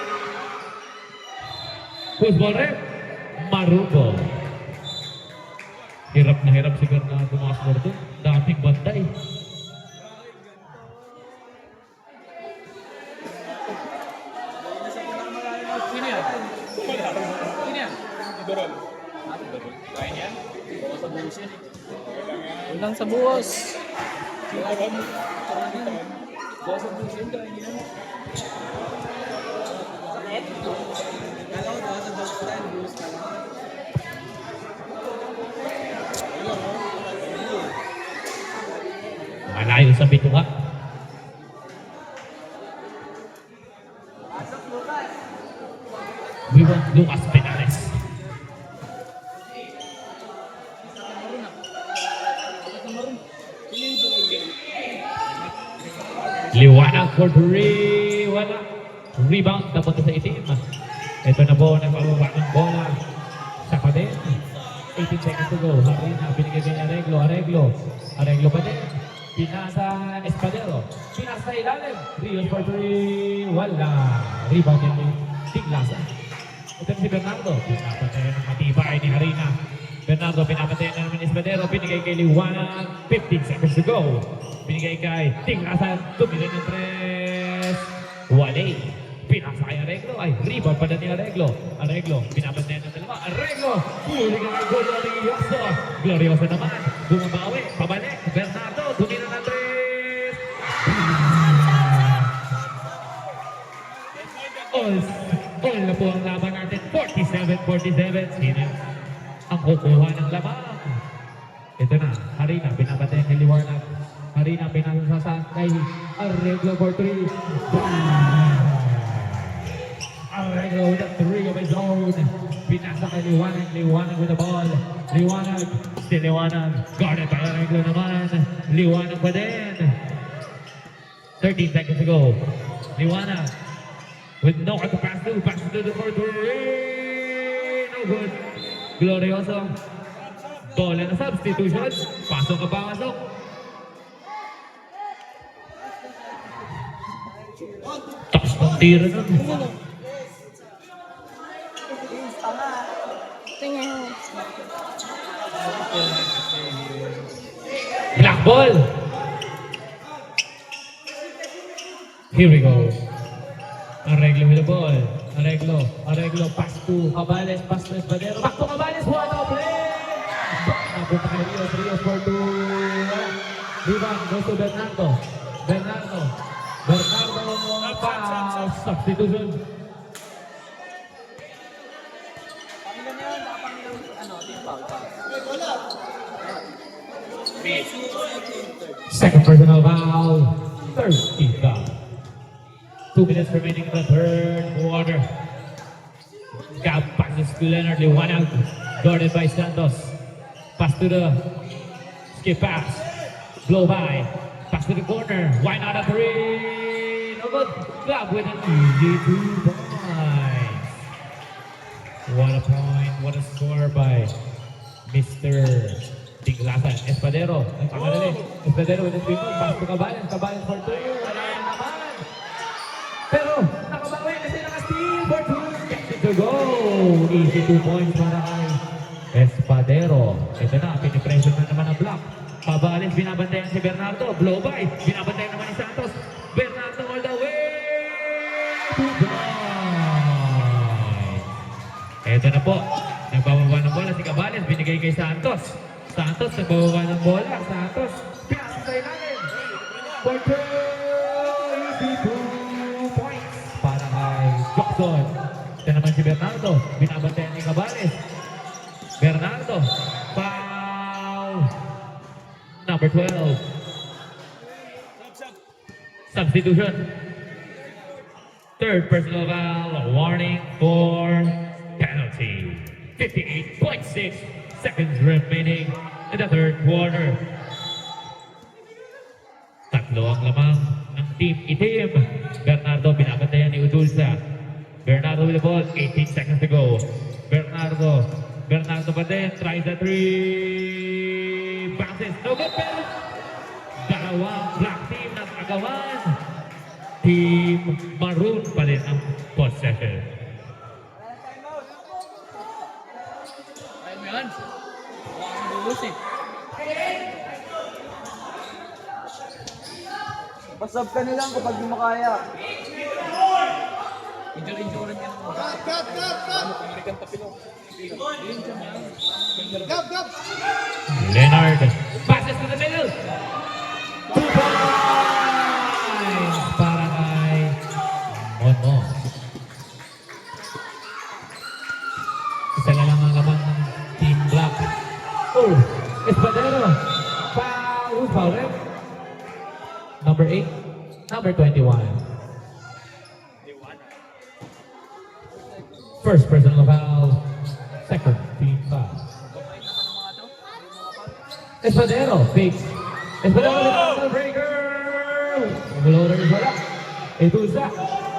Football rep. Marubo. Hirap na hirap si Bernardo mga score doon. Daming bantay. Sino yan? Sino yan? Idorol. Kain yan? Bawas sa buhos yan. Ulang sa buhos. Bawas sa buhos yan. Kain yan. Malayo sa bituka. We want Lucas Penales. Liwanag for 3. Wala. Rebound. Napunta sa itim. Ito na po. Nagpababa ng bola. Saka din. 18 seconds to go. Harina. Binigay din Arreglo. Arreglo pa din. Pinasa Espadero. Pinasa sa ilalim. Rios for 3. Wala. Rebound din. Diglasan. Ito si Bernardo. Pinapatayan ng matibay ni Harina. Bernardo, pinapatayan na naman ni Espadero. Binigay kay Liwanag. 15 seconds to go. Binigay kay Diglasan. Tumira ng 3. Wale. Pinasa kay Arreglo. Ay, rebound pa na ni Arreglo. Pinapatayan ng dalawa. Arreglo. Huling ang Glorioso. Glorioso naman. Bumabawi. Pabalik. Bernardo. Tumira ng 3. po ang laban natin. 47-47. Sino ang kukuha ng lamang? Ito na. Harina. Binabatay kay Liwanag. Harina. Pinasasaan kay Arreglo for 3. Arreglo with a 3 of his own. Pinasa kay Liwanag. Liwanag with the ball. Liwanag. Still Liwanag. Guarded by Arreglo naman. Liwanag pa din. 13 seconds to go. Liwanag with no other pass to the fourth. No good. Glorioso. Bola na substitution. Pasok ka pasok. Taas ng tira nun. Tingnan. Black ball. Here we go. Arreglo with the ball. Arreglo, pass to Cabales, pass to Espadero. Back to Cabales, what a play! Napunta kay Rios for 2. Rebound, goes to Bernardo. Bernardo, pass, substitution. Pakinggan niyo yun, nakapangin team foul. Second personal foul. Third team foul. 2 minutes remaining in the third quarter. Gap passes to Leonard Liwanag. Guarded by Santos. Pass to the skip pass. Blow by. Pass to the corner. Why not a 3? No good. Gap with an easy 2 points. What a point. What a score by Mr. Tiglasan. Espadero. Nagpakalali. Espadero with the dribble. Pass to Cabales. Cabales for 2. Wala yan naman. Pero nakabawi na sila ka-steal for 2. Gets it to go. Easy 2 points para kay Espadero. Ito na. Pinipressure na naman ang block. Cabales. Binabantayan si Bernardo. Blow by. Binabantayan naman ni Santos. Bernardo all the way. 2 points. Ito na po. Nagbababa ng bola si Cabales. Binigay kay Santos. Santos nagbababa ng bola. Santos. Pinasa sa ilalim. For 2. Easy 2 points para kay Jackson. Ito naman si Bernardo. Binabantayan ni Cabales. Bernardo. Foul. Number 12. Substitution. Third personal foul. Warning for penalty. 58.6 seconds remaining in the third quarter. Tatlo ang lamang ng team itim. Bernardo binabantayan ni Udulsa. Bernardo with the ball. 18 seconds to go. Bernardo pa din. Tries the 3. Bounces. No good penalty. Dalawang black team ng agawan. Team Maroon pa din ang possession. Kaya mo yan. Wala kang lulus eh. Pasab ka na lang kapag di mo kaya. Injury-injury yan. American Tapilok. Yun siya man. Leonard passes to the middle. 2 points para kay Monmo. Isa na lang ang laman ng Team Black. Oh, Espadero. Foul. Who's foul, ref? Number 8. Number 21. First personal foul. Second team foul. Espadero, fake. Espadero with the breaker. Bloater is wala. Etusa.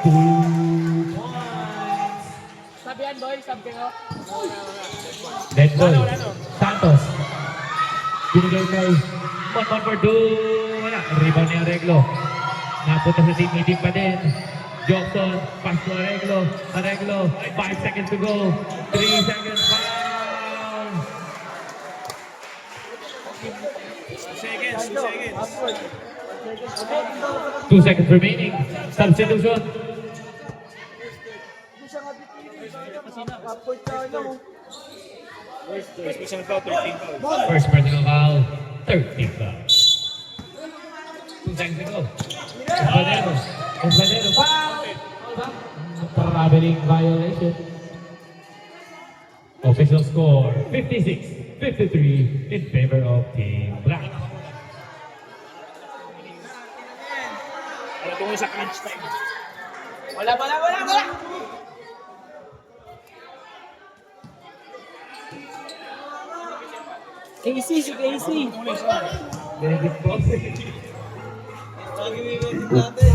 2 points. Sabi yan, boy. Sabi kayo. Dead ball. Santos. Binigay kay Monmon for 2. Wala. Rebound ni Arreglo. Napunta sa team meeting pa din. Johnson, pass to Arreglo. Arreglo, 5 seconds to go. 3 seconds. Foul. Seconds. 2 seconds remaining. Substitution. Hindi siya nga bitirin. Kapot ka na mo. First personal foul, 13 foul. First personal foul. 13 foul. 2 seconds to go. Espadero. Foul. traveling violation. Official score 56-53 in favor of Team Black. Wala tungkol sa crunch time. Wala! AC, si AC. Medic boss. Lagi may medic natin.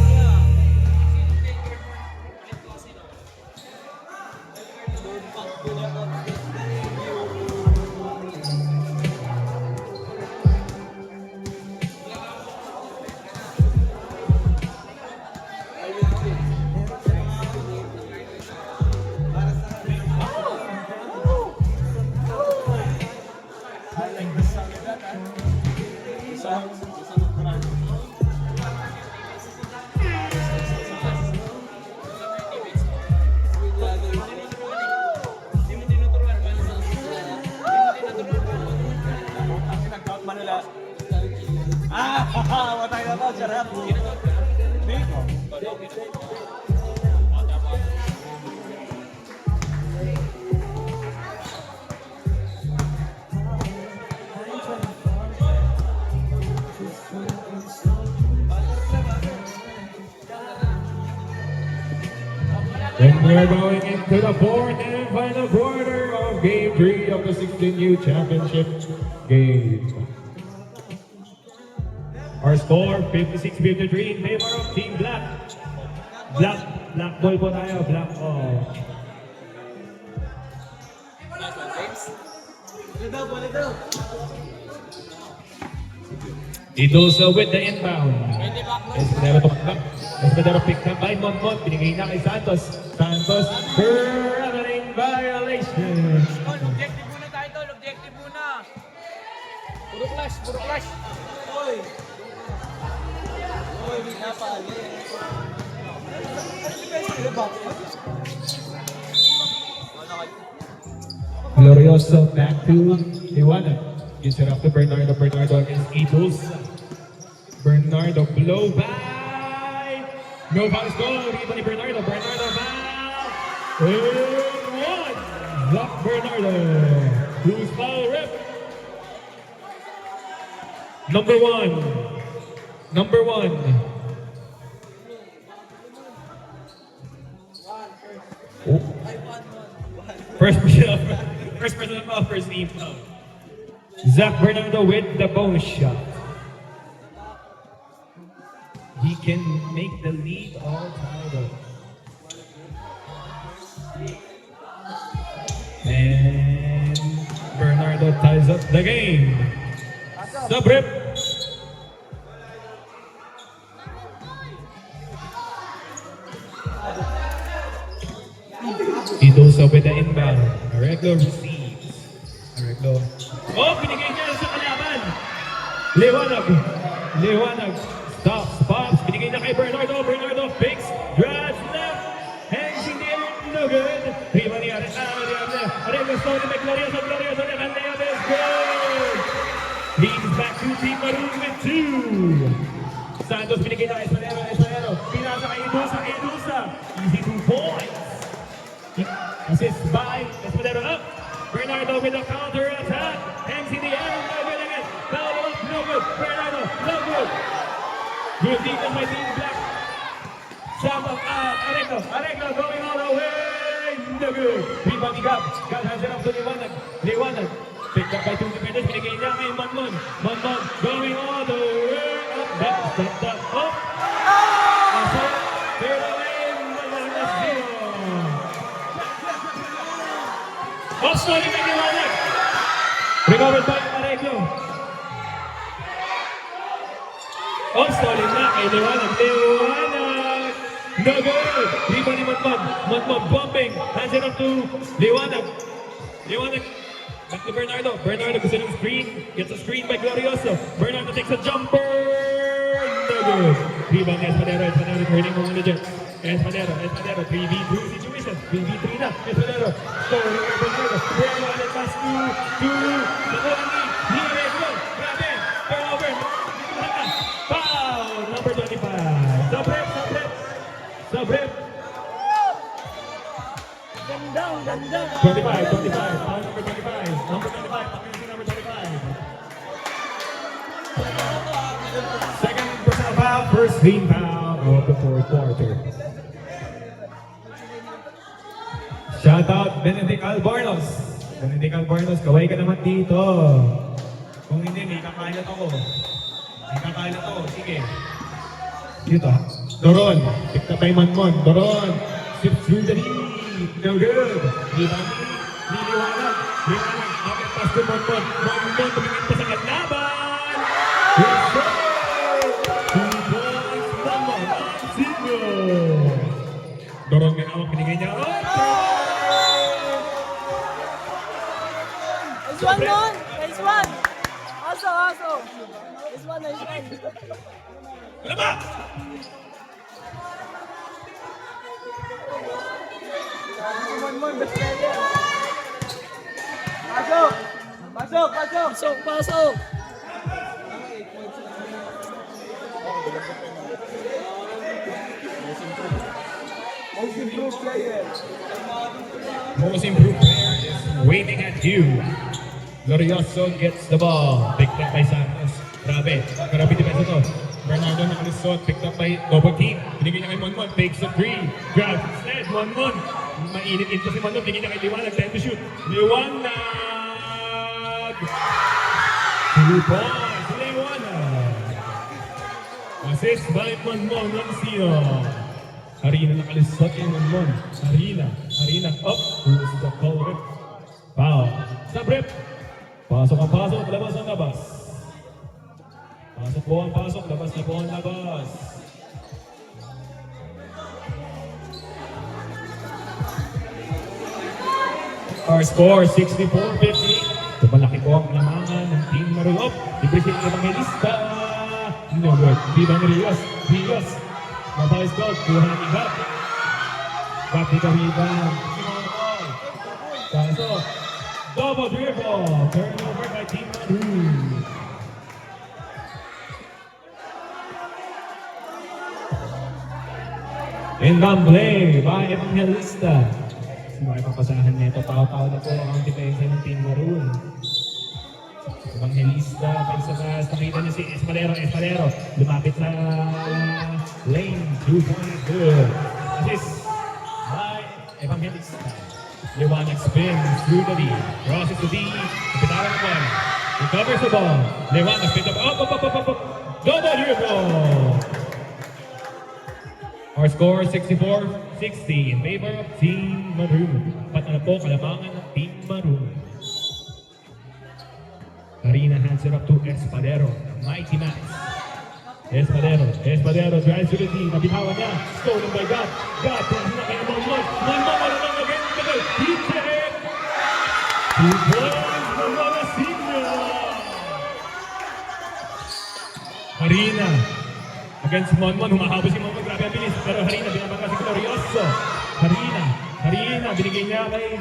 Matay na to, sarap. And we're going into the fourth and final quarter of Game 3 of the 16U Championship game. Our score, 56-53 in favor of Team Black. Black ball po tayo, black ball. Idosa with the inbound. Espadero picked up by Monmon. Binigay na kay Santos. Santos, traveling violation. Objective muna tayo tol, objective muna. Puro clash. Oy, may napali. Glorioso back to Liwanag. Gives it up to Bernardo. Bernardo against Idosa. Bernardo blow by. No foul score. Rito ni Bernardo. Bernardo back. And one. Block Bernardo. Who's foul rip? Number one. Oh. First person of first team foul. Zach Bernardo with the bonus shot. He can make the lead all title. And Bernardo ties up the game. Sub-rip. Idosa with the inbound. Arreglo receives. Arreglo. Oh, binigay niya sa kalaban. Liwanag. Stops. Binigay na kay Bernardo. Bernardo picks. Drives left. Hangs in the air. No good. Riva ni Arreglo slowly by Glorioso. And layup is good. Leads back to Team Maroon with 2. Santos binigay na kay Espadero. Pinasa kay Idosa. Easy 2 points. Assist by Espadero up. Bernardo with a counter attack. Hangs in the air. No good again. Foul up. No good. Bernardo. No good. Good defense by Team Black. Arreglo going all the way. No good. Rebound ni Gab. Gab hands it up to Liwanag. Picked up by two defenders. Binigay niya kay Monmon. Monmon going all the way up. Step up. Third away. Monmon is 0. Off-scoring by Liwanag. Recovered by Arreglo. Off-scoring na kay Liwanag. No good. Rebound ni Monmon. Monmon bumping. Hands it up to Liwanag. Back to Bernardo. Bernardo gusto ng screen. Gets a screen by Glorioso. Bernardo takes a jumper. No good. Rebound ni Espadero turning on the jet. Espadero. 3v2 situation. 3v3 na. Espadero. Scoring by Bernardo. Bernardo pass to Nakuha ni Arreglo. Grabe. Turnover. Foul. Number 25. Sub-rep. 25, 25, foul number 25. Number 25, pakinggan number 25. Second personal foul, first team foul of the fourth quarter. Shout out Benedict Albarnos. Benedict Albarnos, kaway ka naman dito. Kung hindi, may kakalat ako. May kakalat ako, sige. Dito. Doron, pick up by Manmon. Doron, sips through the knee. No good. Niliwanag. Liwanag. Okay, pass to Manmon. Manmon, tumingin pa sa kalaban. Yes, sir! 2 points, Manmon. Single. Doron, ganawang pinigay niya. Nice one, Mon! Nice one! Also. Nice one. Lama! Pasok! Most improved player is waiting at you. Glorioso gets the ball. Picked up by Santos. Grabe depensa to. Bernardo nakalusot. Picked up by double team. Binigay niya kay Monmon. Takes a three. Grabs instead. Monmon. Mainit ito si Monmon. Binigay niya kay Liwanag. Time to shoot. Liwanag! 2 points. Liwanag. Assist by Monmon. Lansino. Harina nakalusot kay Monmon. Harina. Up. Who's the call rip? Foul. Stop rip. Pasok ang pasok. Labas ang labas. Pasok po ang pasok, labas na po ang labas. Our score, 64-50. Tumalaki po ang lamangan ng Team Marulop. Ipresent ng Evangelista. No good. Viva ni Rios. Mabais goal. Kuha ng iba. Back to the rebound. Pasok. Double dribble. Turnover by Team Marulop. Inbound play by Evangelista. Sino ay papasahan nito? Tao-tao na po ang depensa ng Team Maroon. Evangelista, pag sa taas, nakita niyo si Espadero. Lumapit sa lane. 2-point good. Assist by Evangelista. Liwanag spin through the D. Crosses to D. Kapitawan na po. Recovers the ball. Liwanag pick up. Up. Double dribble. Our score, 64-60 in favor of Team Maroon. Patala po kalamangan ng Team Maroon. Harina hands it up to Espadero. Mighty Max. Espadero drives to the team. Nabitawan niya. Stolen by God. God turns na kay Monmon. Monmon again. Heat check. 2 points for Monasigno. Harina. Against Monmon, humahabos si Monmon, grabe ang bilis. Pero Harina, binabangga si Glorioso. Harina, binigay niya kay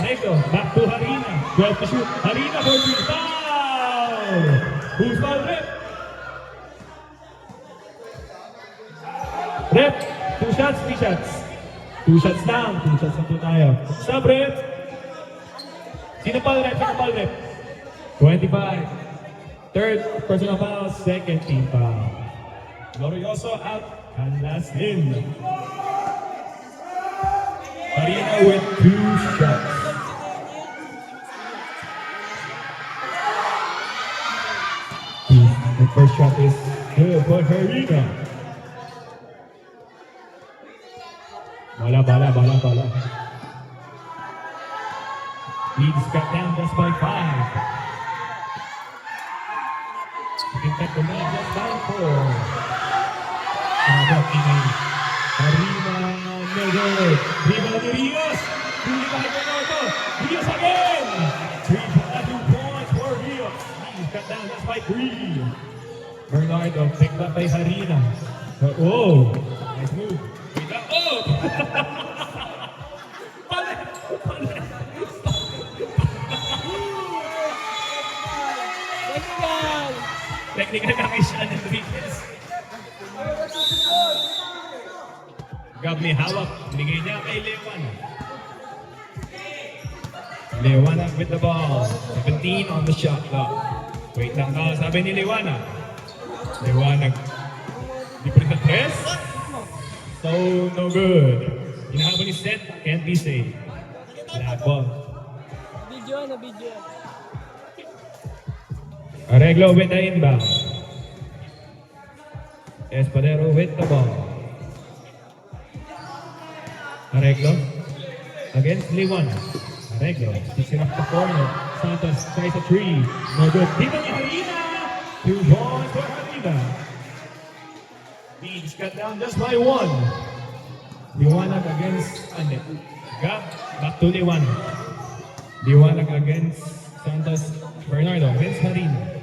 Nego. Back to Harina. 12 to shoot. Harina for 3. Foul! Who's foul? Rep. 2 shots, 3 shots. 2 shots lang. 2 shots lang po tayo. Stop, Rep. Sino foul, Rep? 25. Third personal foul, second team foul. Glorioso out and last in. Harina with 2 shots. The first shot is good for Harina. Bala. Leads cut down just by 5. You can cut the lead just by 4. Harina Negro. Viva ni Rios. Hindi kahit na ito. Rios again. 3 points for Rios. He's cut down just by 3. Bernardo picked up by Harina. Oh, nice move. Oh! Technical na kay Sean Enriquez. Gab may hawak. Binigay niya kay Lewan. Liwanag with the ball. 17 on the shot clock. Wait lang ka, sabi ni Liwanag. Liwanag. Di pa rin sa tres. So, no good. Hinahabol ni Seth, can't be saved. Black ball. Video na video. Arreglo with the inbound. Espadero with the ball. Arreglo against Liwanag. Arreglo sticks it up the corner. Santos tries a three. No good. Dito ni Harina. 2 points for Harina. Leeds cut down just by 1. Liwanag against Anet. Gap back to Liwanag. Liwanag against Santos. Bernardo against Harina.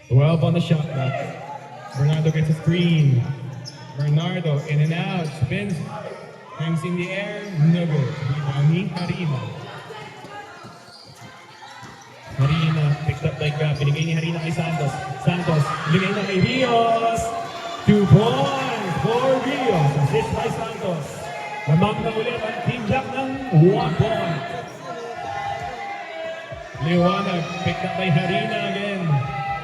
12 on the shot clock. Bernardo gets a screen. Bernardo in and out. Spins. Hangs in the air. No good. Rebound Harina. Harina picked up by Gab. Binigay ni Harina kay Santos. Santos. Binigay na kay Rios. 2 points for Rios. Assist by Santos. Lamang na ulit ang team block ng 1 point. Liwanag picked up by Harina again.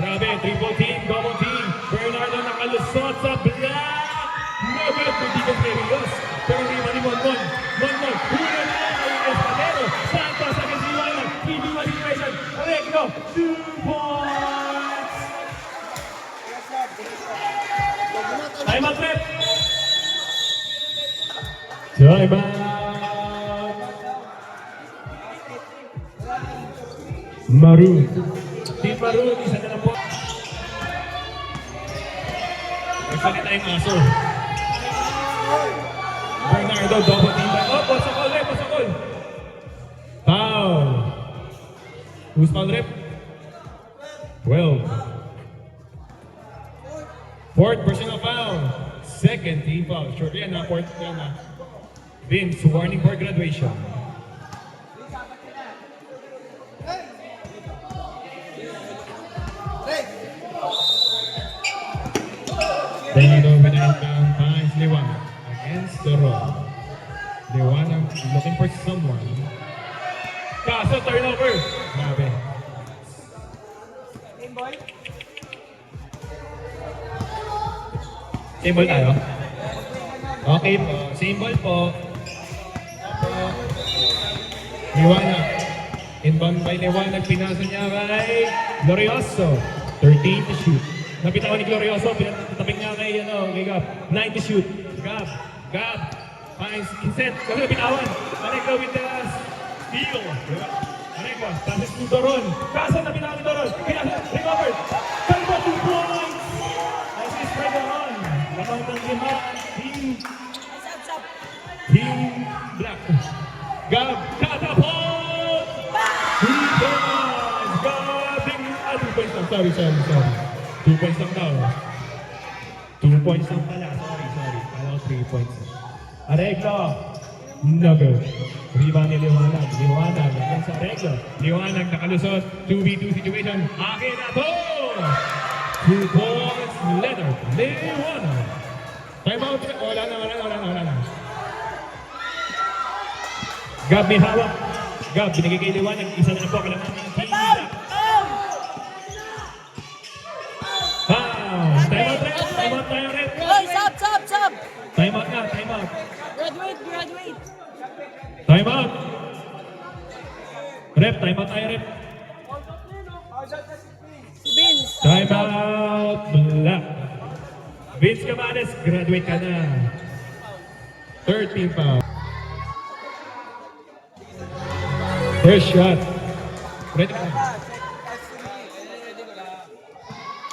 Grabe, triple team, double team. Bernardo nakalusot sa black. No good for Deacon Rios. Pero hindi man ni Monmon. Monmon, hula na kay Espadero. Santos against Liwanag. TV Malication. Arreglo, 2 points. Time out, Rep. Time out. Maroon. Team Maroon, isa na lang po. Nagsalita yung aso. Bernardo, double team by. Oh, what's a call, Rep? What's a call? Foul. Who's foul, Rep? 12. Fourth personal foul. Second team foul. Sure, yan na. Fourth yan na. Vince, warning for graduation. Bernardo with the inbound finds Liwanag against the roll. Liwanag looking for someone. Kaso turnover. Grabe. Game boy. Same ball tayo? Okay po. Same ball po. Opo. Liwanag. Inbound by Liwanag. Pinasa niya kay Glorioso. 13 to shoot. Napitawan ni Glorioso. Pinatapik niya kay Gab. 9 to shoot. Gab. Finds Kiset. Kasi napitawan. Arreglo with the steal. Arreglo. Passes to Doron. Kaso napitawan ni Doron. Pinasa. Recovered. Kalbo 2 points. Assist by Doron. Lamang ng 5. Team Black. Gab. Catapult. 3 points. Gabing. 2 points lang. Sorry. 2 points lang daw. 2 points lang pala. Sorry. Alam 3 points. Arreglo. No good. Rebound ni Liwanag. Liwanag against Arreglo. Liwanag nakalusot. 2v2 situation. Akin na to! 2 points. Leonard. Liwanag. Time out. Wala na. Gab may hawak. Gab, binigay kay Liwanag. Isa na po. Kailangan ng team. Time out, Red. Hoy, sub. Time out. Graduate. Time out. Rep, time out tayo, Rep. Si Vince. Time out. Black. Vince Cabanes, graduate ka na. 13 foul. First shot. Ready ka na.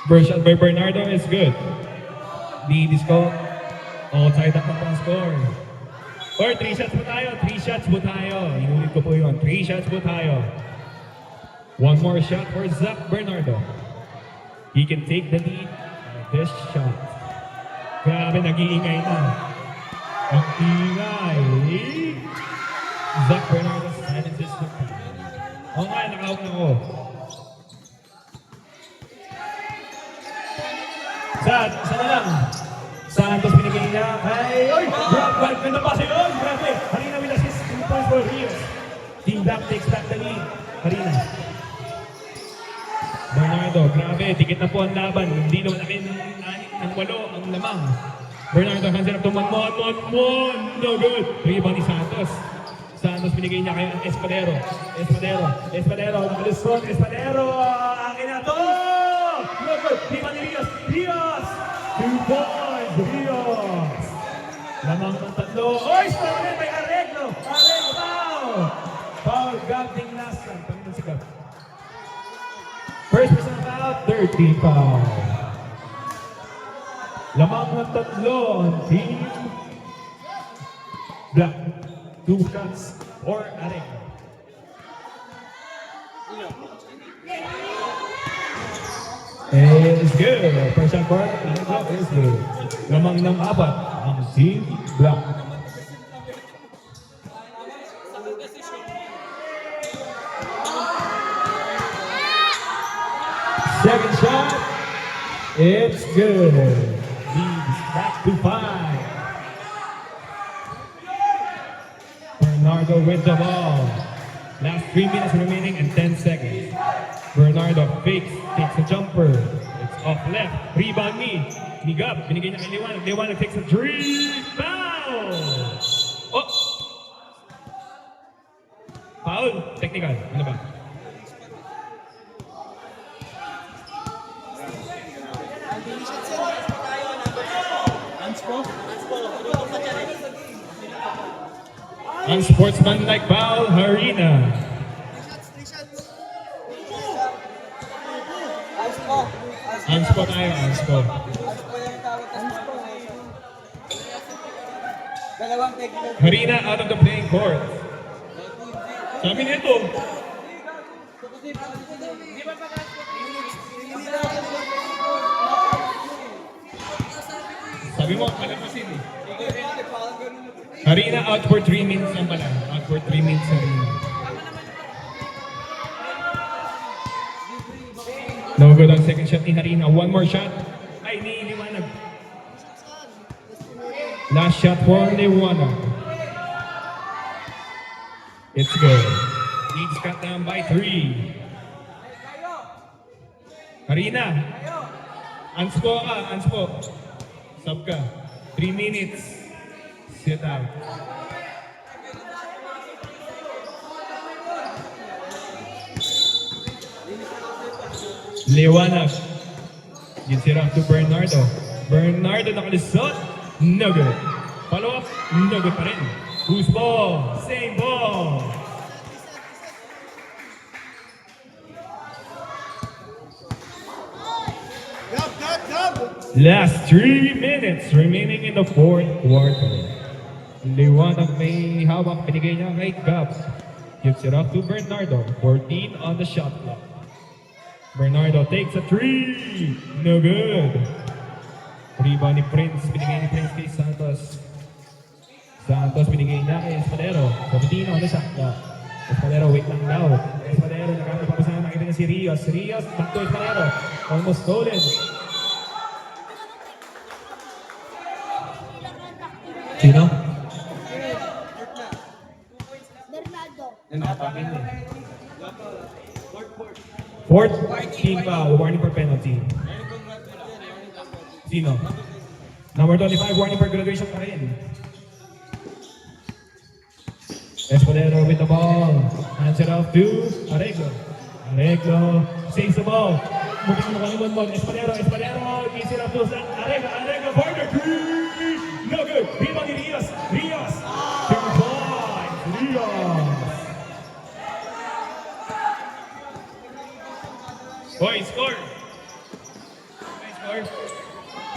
First shot by Bernardo is good. Lead is called. Outside up ang score. Or 3 shots po tayo. Inulit ko po yun. 3 shots po tayo. One more shot for Zach Bernardo. He can take the lead this shot. Grabe, nag-iingay na. Ang ingay. Zach Bernardo silences the crowd. Oo nga, naka-out na ko. Sana lang. Santos binigay niya kay... Oy! Grab! Ganda pa sa'yo! Grabe! Harina with assist. 2 points for Rios. Team Black takes back the lead. Harina. Bernardo, grabe, tikit na po ang laban. Hindi naman namin ang 8 ang lamang. Bernardo, hands it up to Mon. No good. Rebound ni Santos. Santos binigay niya kay Espadero. Nakalusot. Espadero. Akin na to. No good. Rebound ni Rios. 2 points. Rios. Lamang ng 3. Oy, Espadero may Arreglo. Foul. Gab ding last time. Panginoon si Gab. First person foul, 13 foul. Lamang ng 3 on Team Black. 2 shots for Areg. It's good. First shot for Areg is good. Lamang ng 4 ang Team Black. Second shot, it's good. Leads back to 5. Bernardo with the ball. Last 3 minutes remaining and 10 seconds. Bernardo fakes, takes a jumper. It's off left. Rebound ni Gab. Binigay niya kay Liwanag. Liwanag takes a 3. Foul! Oh! Foul? Technical. Ano ba? Unsportsmanlike foul, Harina. Unspo tayo, unspo. Harina out of the playing court. Sabi nito. Sabi mo, palampasin eh. Harina out for 3 minutes ang pala. Out for 3 minutes Harina. No good ang second shot ni Harina. One more shot. Ay, ni Liwanag. Last shot for Liwanag. It's good. Leeds cut down by 3. Harina. Anspo ka, anspo. Sub ka. 3 minutes. Sit out. Liwanag. Gives it off to Bernardo. Bernardo nakalisot. No good. Follow up. No good pa rin. Whose ball? Same ball. Last 3 minutes remaining in the 4th quarter. Liwanag may hawak, pinigay niya kay Gab. Gives it off to Bernardo. 14 on the shot clock. Bernardo takes a 3. No good. Rebound ni Prince. Binigay ni Prince kay Santos. Santos binigay niya kay Espadero. 14 on the shot clock. Espadero, wait lang daw. Espadero, nakapapasama, nakita niya si Rios. Rios, back to Espadero. Almost stolen. Sino? Bernardo. Nakatakin niya. Fourth team foul, warning for penalty. Sino? Number 25, warning for graduation pa rin. Espadero with the ball. Hands it off to Arreglo. Arreglo saves the ball. Moving mo kalimutan mo. Espadero. Gives it off to Arreglo. Arreglo for the 3. No good. Rebound ni Rios. 2 points. Rios. Boy, score.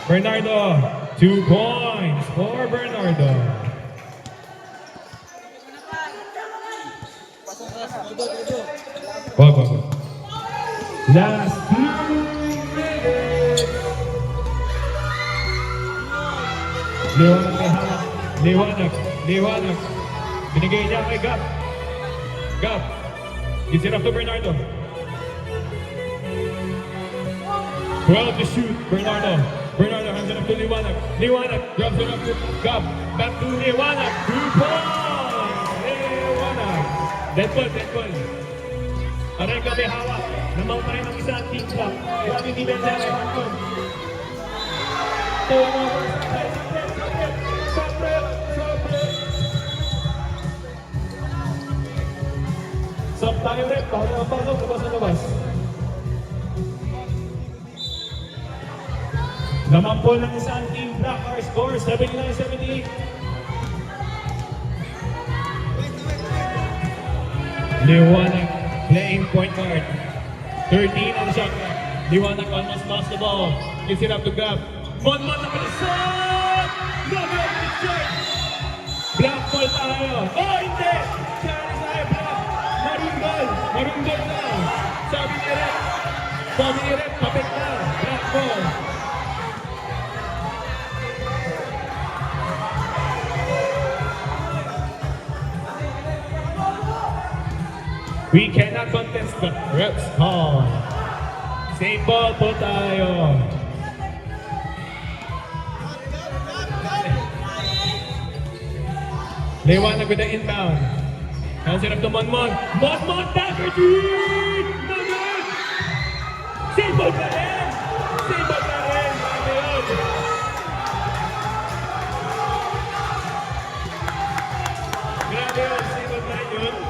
Bernardo. 2 points for Bernardo. Wag. Last 2 minutes. Liwanag may hawak. Liwanag. Binigay niya kay Gab. Gives it up to Bernardo. 12 to shoot. Bernardo hands it up to Liwanag. Liwanag drops it up to Gab. Back to Liwanag. 2 points. Liwanag. Dead ball. Aray ka may hawak. Namang pa rin ang isa ang team block. Grabe ni Benzema ay hangkon. Turnover. Sobrang. Stop tayo rep. Paano ang pasok? Labas. Naman po ng isang team block. Our score 79-78. Liwanag playing point guard. 13 on the shot clock. Liwanag almost lost the ball. Gives it up to Gab. Mon na kalasot! Gab with shot! Block ball tayo. Oh, hindi! Challenge tayo, block. Marumbal na. Sabi ni Rep, kapit na. Block ball. We cannot contest the reps call. Same ball po tayo. Liwanag with the inbound. Hands it up to Monmon. Monmon, dagger three! No good! Same ball pa rin! Grabe yun. Same ball pa rin yun.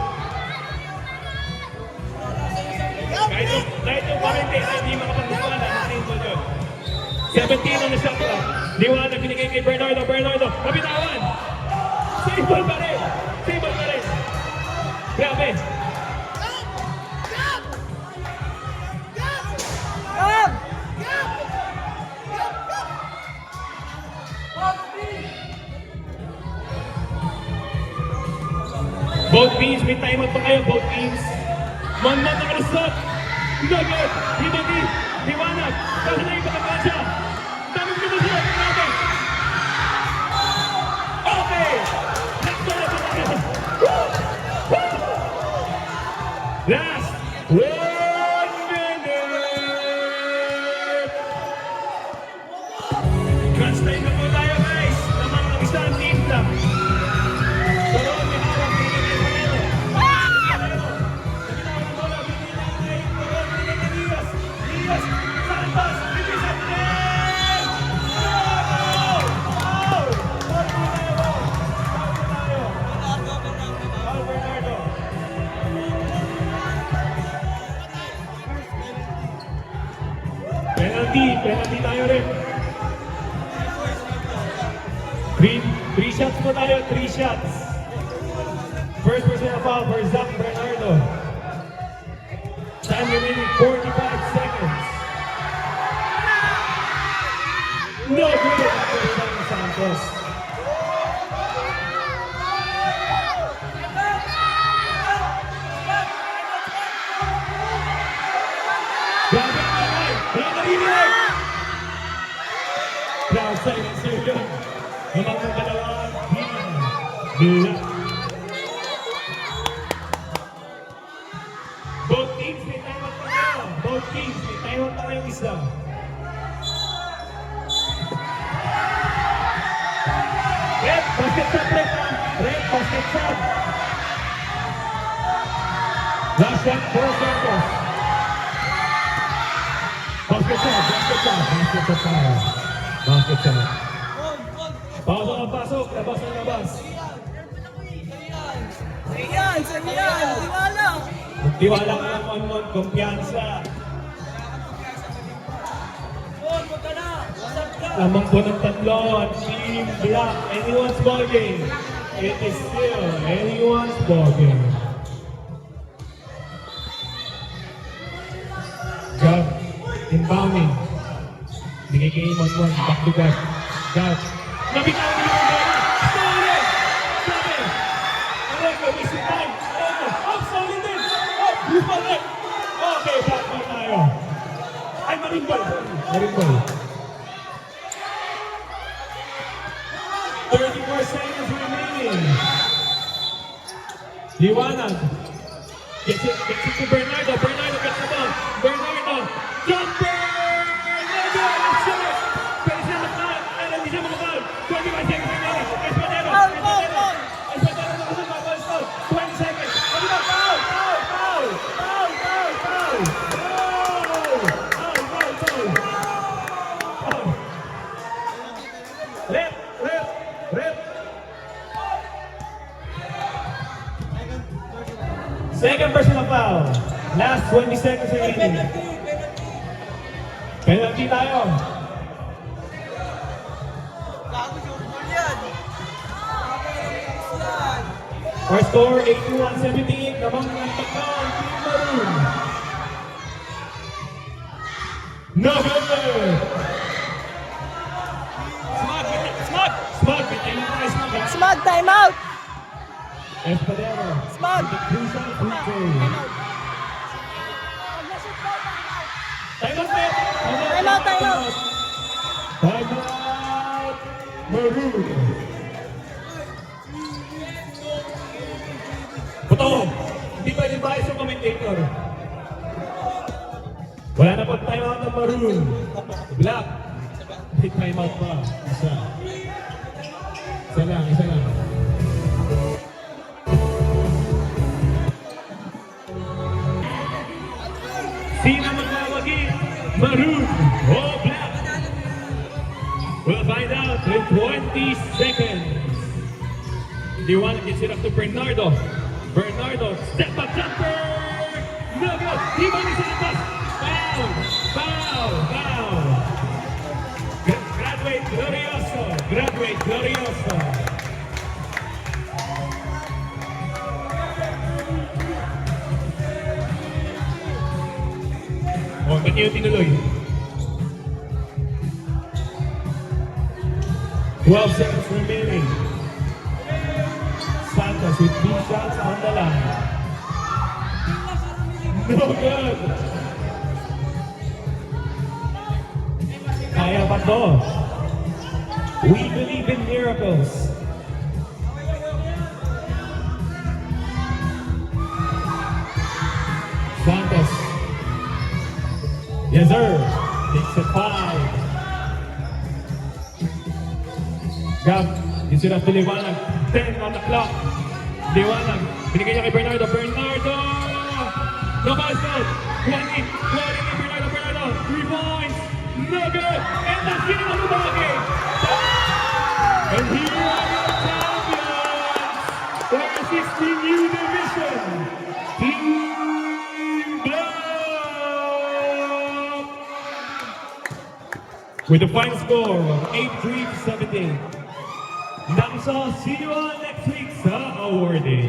Kahit yung quarantine ay hindi makapagpapala na simple yun. 17 on the shot clock. Liwanag binigay kay Bernardo. Kapitawan! Simple pa rin! Grabe! Both teams, may timeout pa kayo, both teams. Mon na kalasot. Good. Himati. Liwanag. Kasi na yung pagkakansya. Daming pinusot. Okay. Last 1 minute. Crunch time na po tayo, guys. Naman ang isang team lang. Tuloy, may hawak. Penalty tayo rin. 3 shots po tayo, 3 shots. First personal foul for Zach Bernardo. Time remaining 45 seconds. No good for San Santos. Crowd silence yun. Namang ng dalawang team. Both teams may timeout pa kayo isa. Red, basket shot, Red, basket shot. Last shot, for Santos. Basket shot. Pasok. Labas. Ayan, tiwala. Tiwala ka lang, Monmon, kumpiyansa. Lamang po ng tatlo, team block, anyone's ball game. It is still anyone's ball game. Gab, inbounding. Bigay kay Monmon, back to Gab. Nabitaw niyo yung Gab. Stolen! Aray ko, wasting time. Stolen din! Blue ball rin! Okay, back ball tayo. Ay, marine ball. 34 seconds remaining. Liwanag. Gets it to Bernardo. Bernardo gets the ball. Jumper! Pwede siya makakal. Hindi siya makakal. 25 seconds remaining. Espadero. 20 seconds. Second personal foul. Last 20 seconds remaining. Penalty tayo. Gago yung ball yan. Yan. Our score 81-17. Namang nagpagkaan. Team Maroon. No good. Smug. Smug, time out! Espadero. Smug! The crucial free throw. Time out. Time out, time out. Time out. Maroon. Puto, hindi pa advise yung commentator. Wala na po time out ng Maroon. Black. May time out pa. Isa lang. Sino magwawagi? Maroon o Black? We'll find out in 20 seconds. Diwan gets it up to Bernardo. Bernardo, step up jumper! No good! Diwan is in the bus! Foul! Graduate glorioso! Oh, ba't niyo tinuloy? 12 seconds remaining. Santos with 3 shots on the line. No good! Kaya pa to. We believe in miracles. Santos. Yes, sir. Takes a 5. Gab, gives it up to Liwanag. 10 on the clock. Liwanag. Binigay niya kay Bernardo. Bernardo! No pass out. 20. Bernardo. 3 points. No good. And that's getting on the ball game. And here are your champions. For a 16U division. Team Black. With the final score of 83-17. Nangsa, see you all next week sa awarding.